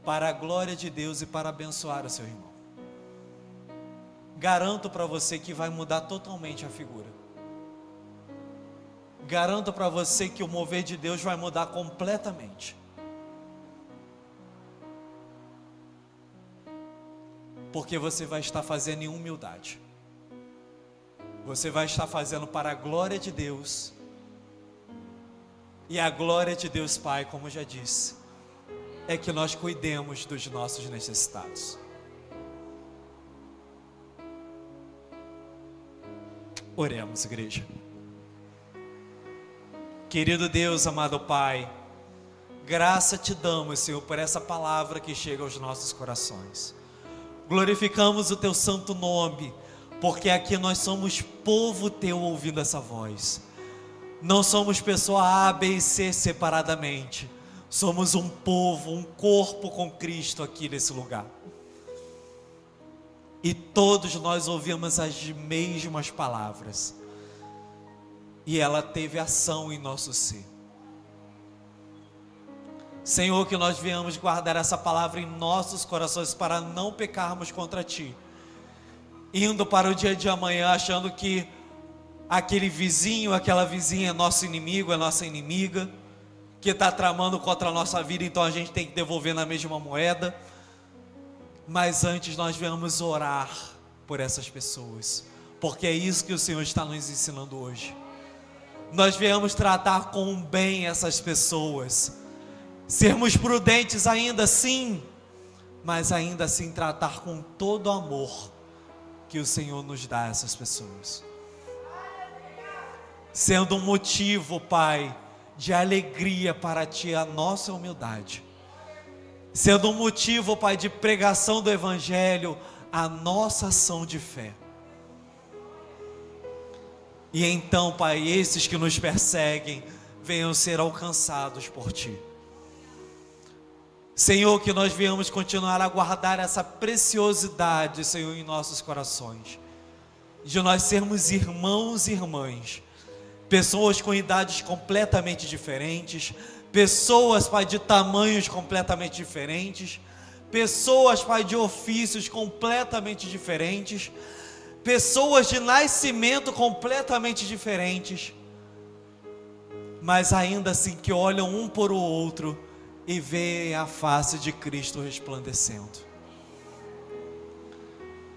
para a glória de Deus e para abençoar o seu irmão. Garanto para você que vai mudar totalmente a figura. Garanto para você que o mover de Deus vai mudar completamente. Porque você vai estar fazendo em humildade. Você vai estar fazendo para a glória de Deus. E a glória de Deus Pai, como já disse, é que nós cuidemos dos nossos necessitados. Oremos, igreja. Querido Deus, amado Pai, graça te damos, Senhor, por essa palavra que chega aos nossos corações. Glorificamos o teu santo nome, porque aqui nós somos povo teu ouvindo essa voz. Não somos pessoa A, B e C separadamente. Somos um povo, um corpo com Cristo aqui nesse lugar. E todos nós ouvimos as mesmas palavras. E ela teve ação em nosso ser. Senhor, que nós venhamos guardar essa palavra em nossos corações para não pecarmos contra Ti. Indo para o dia de amanhã achando que aquele vizinho, aquela vizinha é nosso inimigo, é nossa inimiga, que está tramando contra a nossa vida, então a gente tem que devolver na mesma moeda. Mas antes nós venhamos orar por essas pessoas, porque é isso que o Senhor está nos ensinando hoje. Nós viemos tratar com bem essas pessoas, sermos prudentes ainda assim, mas ainda assim tratar com todo o amor que o Senhor nos dá a essas pessoas, sendo um motivo, Pai, de alegria para Ti a nossa humildade, sendo um motivo, Pai, de pregação do Evangelho a nossa ação de fé. E então, Pai, esses que nos perseguem venham ser alcançados por Ti. Senhor, que nós venhamos continuar a guardar essa preciosidade, Senhor, em nossos corações, de nós sermos irmãos e irmãs, pessoas com idades completamente diferentes, pessoas, Pai, de tamanhos completamente diferentes, pessoas, Pai, de ofícios completamente diferentes, pessoas de nascimento completamente diferentes, mas ainda assim que olham um por o outro e veem a face de Cristo resplandecendo.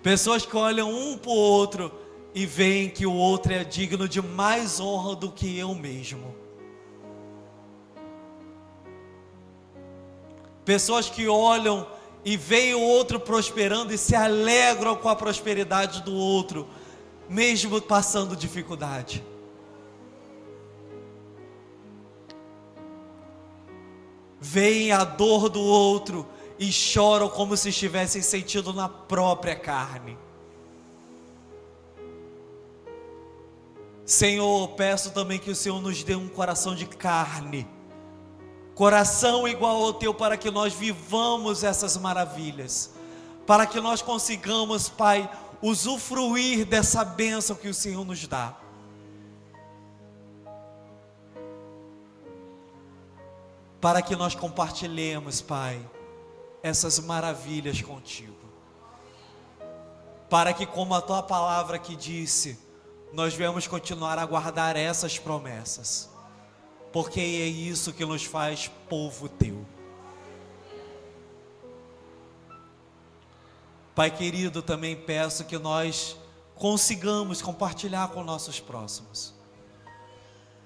Pessoas que olham um para o outro e veem que o outro é digno de mais honra do que eu mesmo. Pessoas que olham e veem o outro prosperando e se alegram com a prosperidade do outro, mesmo passando dificuldade. Veem a dor do outro e choram como se estivessem sentindo na própria carne. Senhor, peço também que o Senhor nos dê um coração de carne, coração igual ao teu, para que nós vivamos essas maravilhas, para que nós consigamos, Pai, usufruir dessa bênção que o Senhor nos dá. Para que nós compartilhemos, Pai, essas maravilhas contigo. Para que, como a tua palavra que disse, nós venhamos continuar a guardar essas promessas. Porque é isso que nos faz povo teu. Pai querido, também peço que nós consigamos compartilhar com nossos próximos.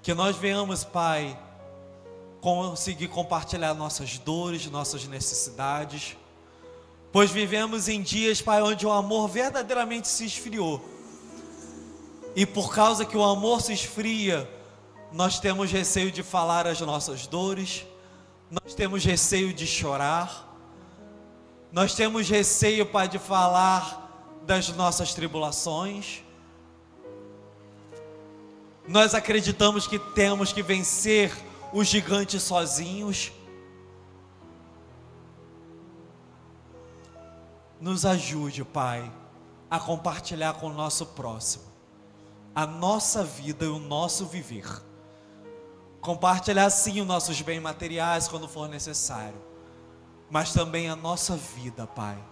Que nós venhamos, Pai, conseguir compartilhar nossas dores, nossas necessidades, pois vivemos em dias, Pai, onde o amor verdadeiramente se esfriou, e por causa que o amor se esfria, nós temos receio de falar as nossas dores, nós temos receio de chorar, nós temos receio, Pai, de falar das nossas tribulações. Nós acreditamos que temos que vencer os gigantes sozinhos. Nos ajude, Pai, a compartilhar com o nosso próximo a nossa vida e o nosso viver. Compartilhar sim os nossos bens materiais quando for necessário, mas também a nossa vida, Pai,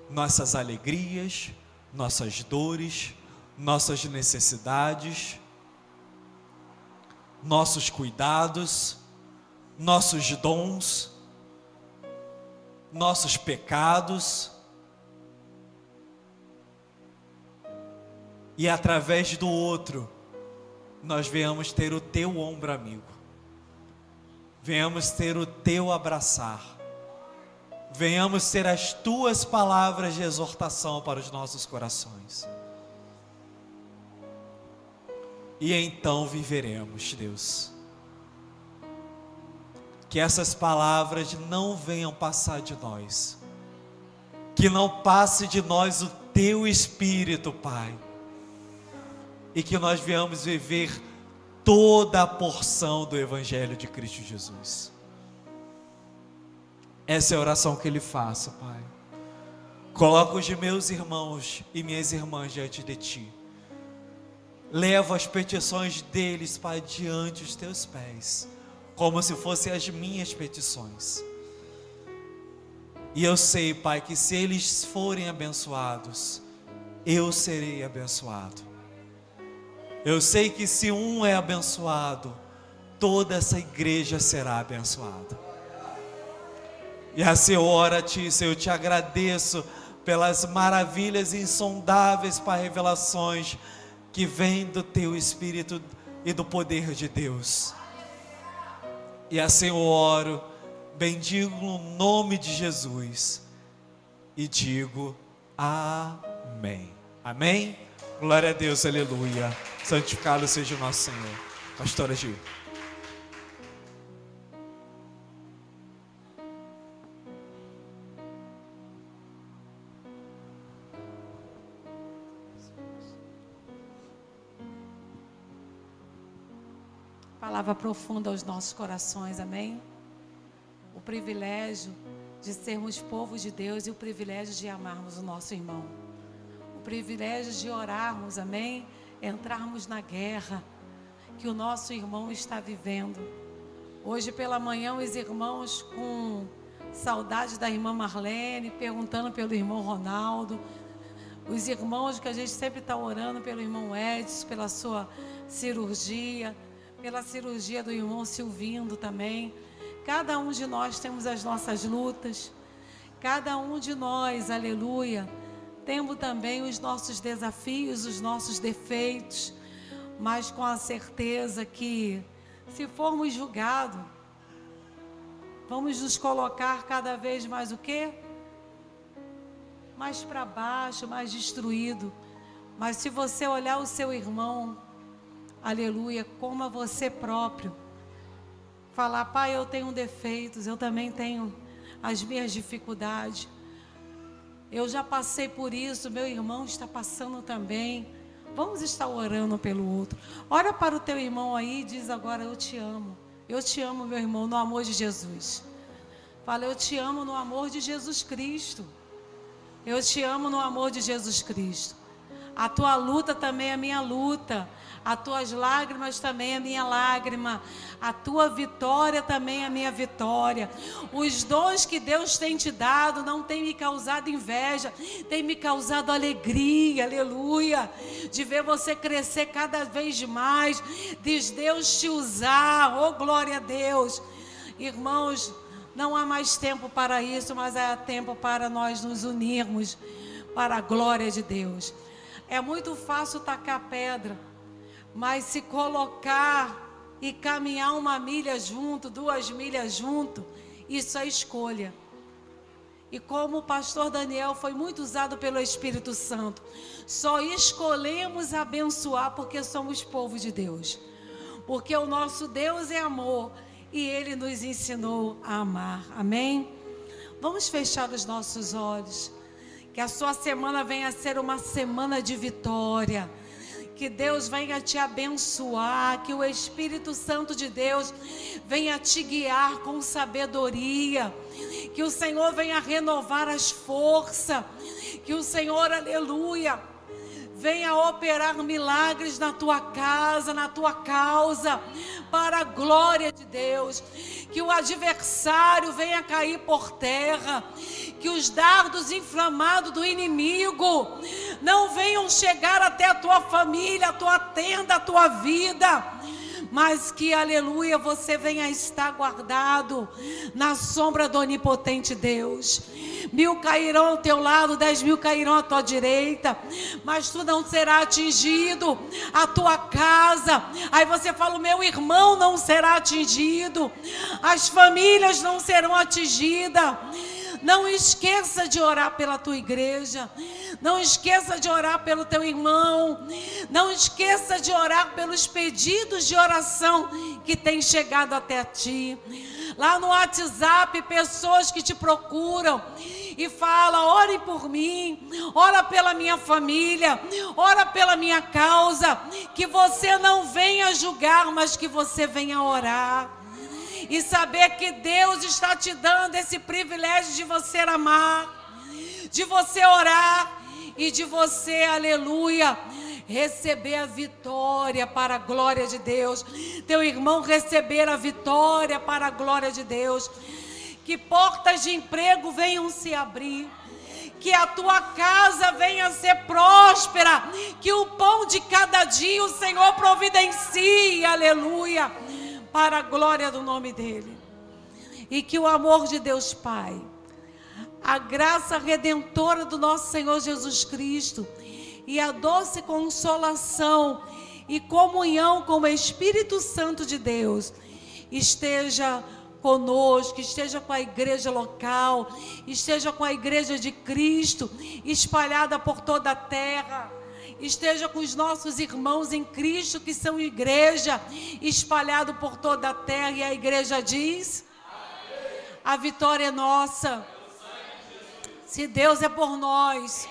nossas alegrias, nossas dores, nossas necessidades, nossos cuidados, nossos dons, nossos pecados, e através do outro nós venhamos ter o teu ombro amigo, venhamos ter o teu abraçar, venhamos ter as tuas palavras de exortação para os nossos corações. E então viveremos, Deus. Que essas palavras não venham passar de nós, que não passe de nós o teu Espírito, Pai, e que nós venhamos viver toda a porção do Evangelho de Cristo Jesus. Essa é a oração que Ele faça, Pai. Coloco os meus irmãos e minhas irmãs diante de Ti. Levo as petições deles, Pai, diante dos Teus pés, como se fossem as minhas petições. E eu sei, Pai, que se eles forem abençoados, eu serei abençoado. Eu sei que se um é abençoado, toda essa igreja será abençoada. E assim eu oro a Ti, Senhor, eu te agradeço pelas maravilhas insondáveis, Pai, revelações que vêm do Teu Espírito e do poder de Deus. E assim eu oro, bendigo no nome de Jesus e digo amém. Amém? Glória a Deus, aleluia. Santificado seja o nosso Senhor. Pastora Gil. Palavra profunda aos nossos corações, amém? O privilégio de sermos povo de Deus e o privilégio de amarmos o nosso irmão. O privilégio de orarmos, amém? Entrarmos na guerra que o nosso irmão está vivendo. Hoje pela manhã os irmãos com saudade da irmã Marlene, perguntando pelo irmão Ronaldo. Os irmãos que a gente sempre está orando pelo irmão Edson, pela sua cirurgia, pela cirurgia do irmão Silvindo também. Cada um de nós temos as nossas lutas. Cada um de nós, aleluia, temos também os nossos desafios, os nossos defeitos. Mas com a certeza que, se formos julgados, vamos nos colocar cada vez mais o quê? Mais para baixo, mais destruído. Mas se você olhar o seu irmão, aleluia, como a você próprio, falar, pai, eu tenho defeitos, eu também tenho as minhas dificuldades. Eu já passei por isso, meu irmão está passando também. Vamos estar orando pelo outro. Olha para o teu irmão aí e diz agora, eu te amo. Eu te amo, meu irmão, no amor de Jesus. Fala, eu te amo no amor de Jesus Cristo. Eu te amo no amor de Jesus Cristo. A tua luta também é a minha luta. As tuas lágrimas também é a minha lágrima. A tua vitória também é a minha vitória. Os dons que Deus tem te dado não tem me causado inveja, tem me causado alegria, aleluia, de ver você crescer cada vez mais, de Deus te usar, oh glória a Deus. Irmãos, não há mais tempo para isso, mas há tempo para nós nos unirmos para a glória de Deus. É muito fácil tacar pedra, mas se colocar e caminhar 1 milha junto, 2 milhas junto, isso é escolha. E como o pastor Daniel foi muito usado pelo Espírito Santo, só escolhemos abençoar porque somos povo de Deus. Porque o nosso Deus é amor e Ele nos ensinou a amar. Amém? Vamos fechar os nossos olhos. Que a sua semana venha a ser uma semana de vitória. Que Deus venha te abençoar. Que o Espírito Santo de Deus venha te guiar com sabedoria. Que o Senhor venha renovar as forças. Que o Senhor, aleluia, venha operar milagres na tua casa, na tua causa, para a glória de Deus. Que o adversário venha cair por terra. Que os dardos inflamados do inimigo não venham chegar até a tua família, a tua tenda, a tua vida. Mas que, aleluia, você venha estar guardado na sombra do onipotente Deus. 1000 cairão ao teu lado, 10.000 cairão à tua direita, mas tu não será atingido, a tua casa. Aí você fala, o meu irmão não será atingido, as famílias não serão atingidas. Não esqueça de orar pela tua igreja. Não esqueça de orar pelo teu irmão. Não esqueça de orar pelos pedidos de oração que têm chegado até ti. Lá no WhatsApp, pessoas que te procuram e falam, ore por mim, ora pela minha família, ora pela minha causa. Que você não venha julgar, mas que você venha orar. E saber que Deus está te dando esse privilégio de você amar, de você orar e de você, aleluia, receber a vitória para a glória de Deus. Teu irmão receber a vitória para a glória de Deus. Que portas de emprego venham se abrir. Que a tua casa venha a ser próspera. Que o pão de cada dia o Senhor providencie, aleluia, para a glória do nome dEle. E que o amor de Deus Pai, a graça redentora do nosso Senhor Jesus Cristo e a doce consolação e comunhão com o Espírito Santo de Deus esteja conosco, esteja com a igreja local, esteja com a igreja de Cristo espalhada por toda a terra. Esteja com os nossos irmãos em Cristo que são igreja, espalhado por toda a terra. E a igreja diz, a vitória é nossa. Se Deus é por nós,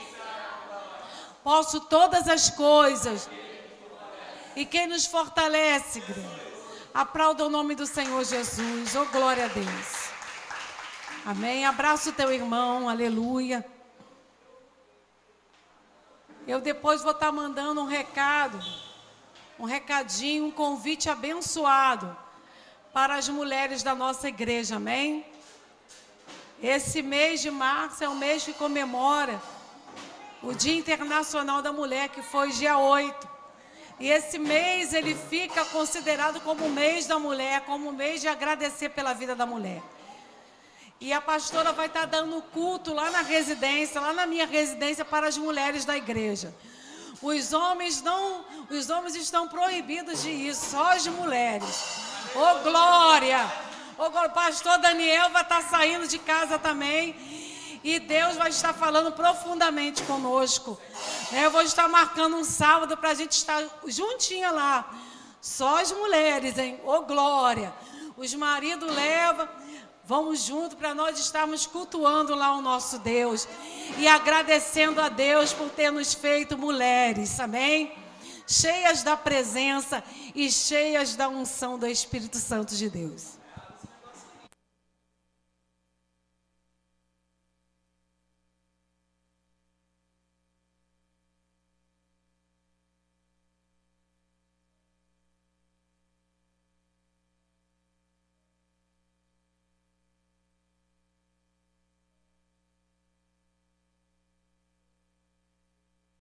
posso todas as coisas. E quem nos fortalece, aplauda o nome do Senhor Jesus. Oh, glória a Deus. Amém. Abraça o teu irmão, aleluia. Eu depois vou estar mandando um recado, um recadinho, um convite abençoado para as mulheres da nossa igreja, amém? Esse mês de março é o mês que comemora o Dia Internacional da Mulher, que foi dia 8. E esse mês ele fica considerado como o mês da mulher, como o mês de agradecer pela vida da mulher. E a pastora vai estar dando culto lá na residência, lá na minha residência, para as mulheres da igreja. Os homens estão proibidos de ir, só as mulheres. Ô glória! O pastor Daniel vai estar saindo de casa também. E Deus vai estar falando profundamente conosco. Eu vou estar marcando um sábado para a gente estar juntinha lá. Só as mulheres, hein? Ô glória! Os maridos levam. Vamos junto para nós estarmos cultuando lá o nosso Deus e agradecendo a Deus por ter nos feito mulheres, amém? Cheias da presença e cheias da unção do Espírito Santo de Deus.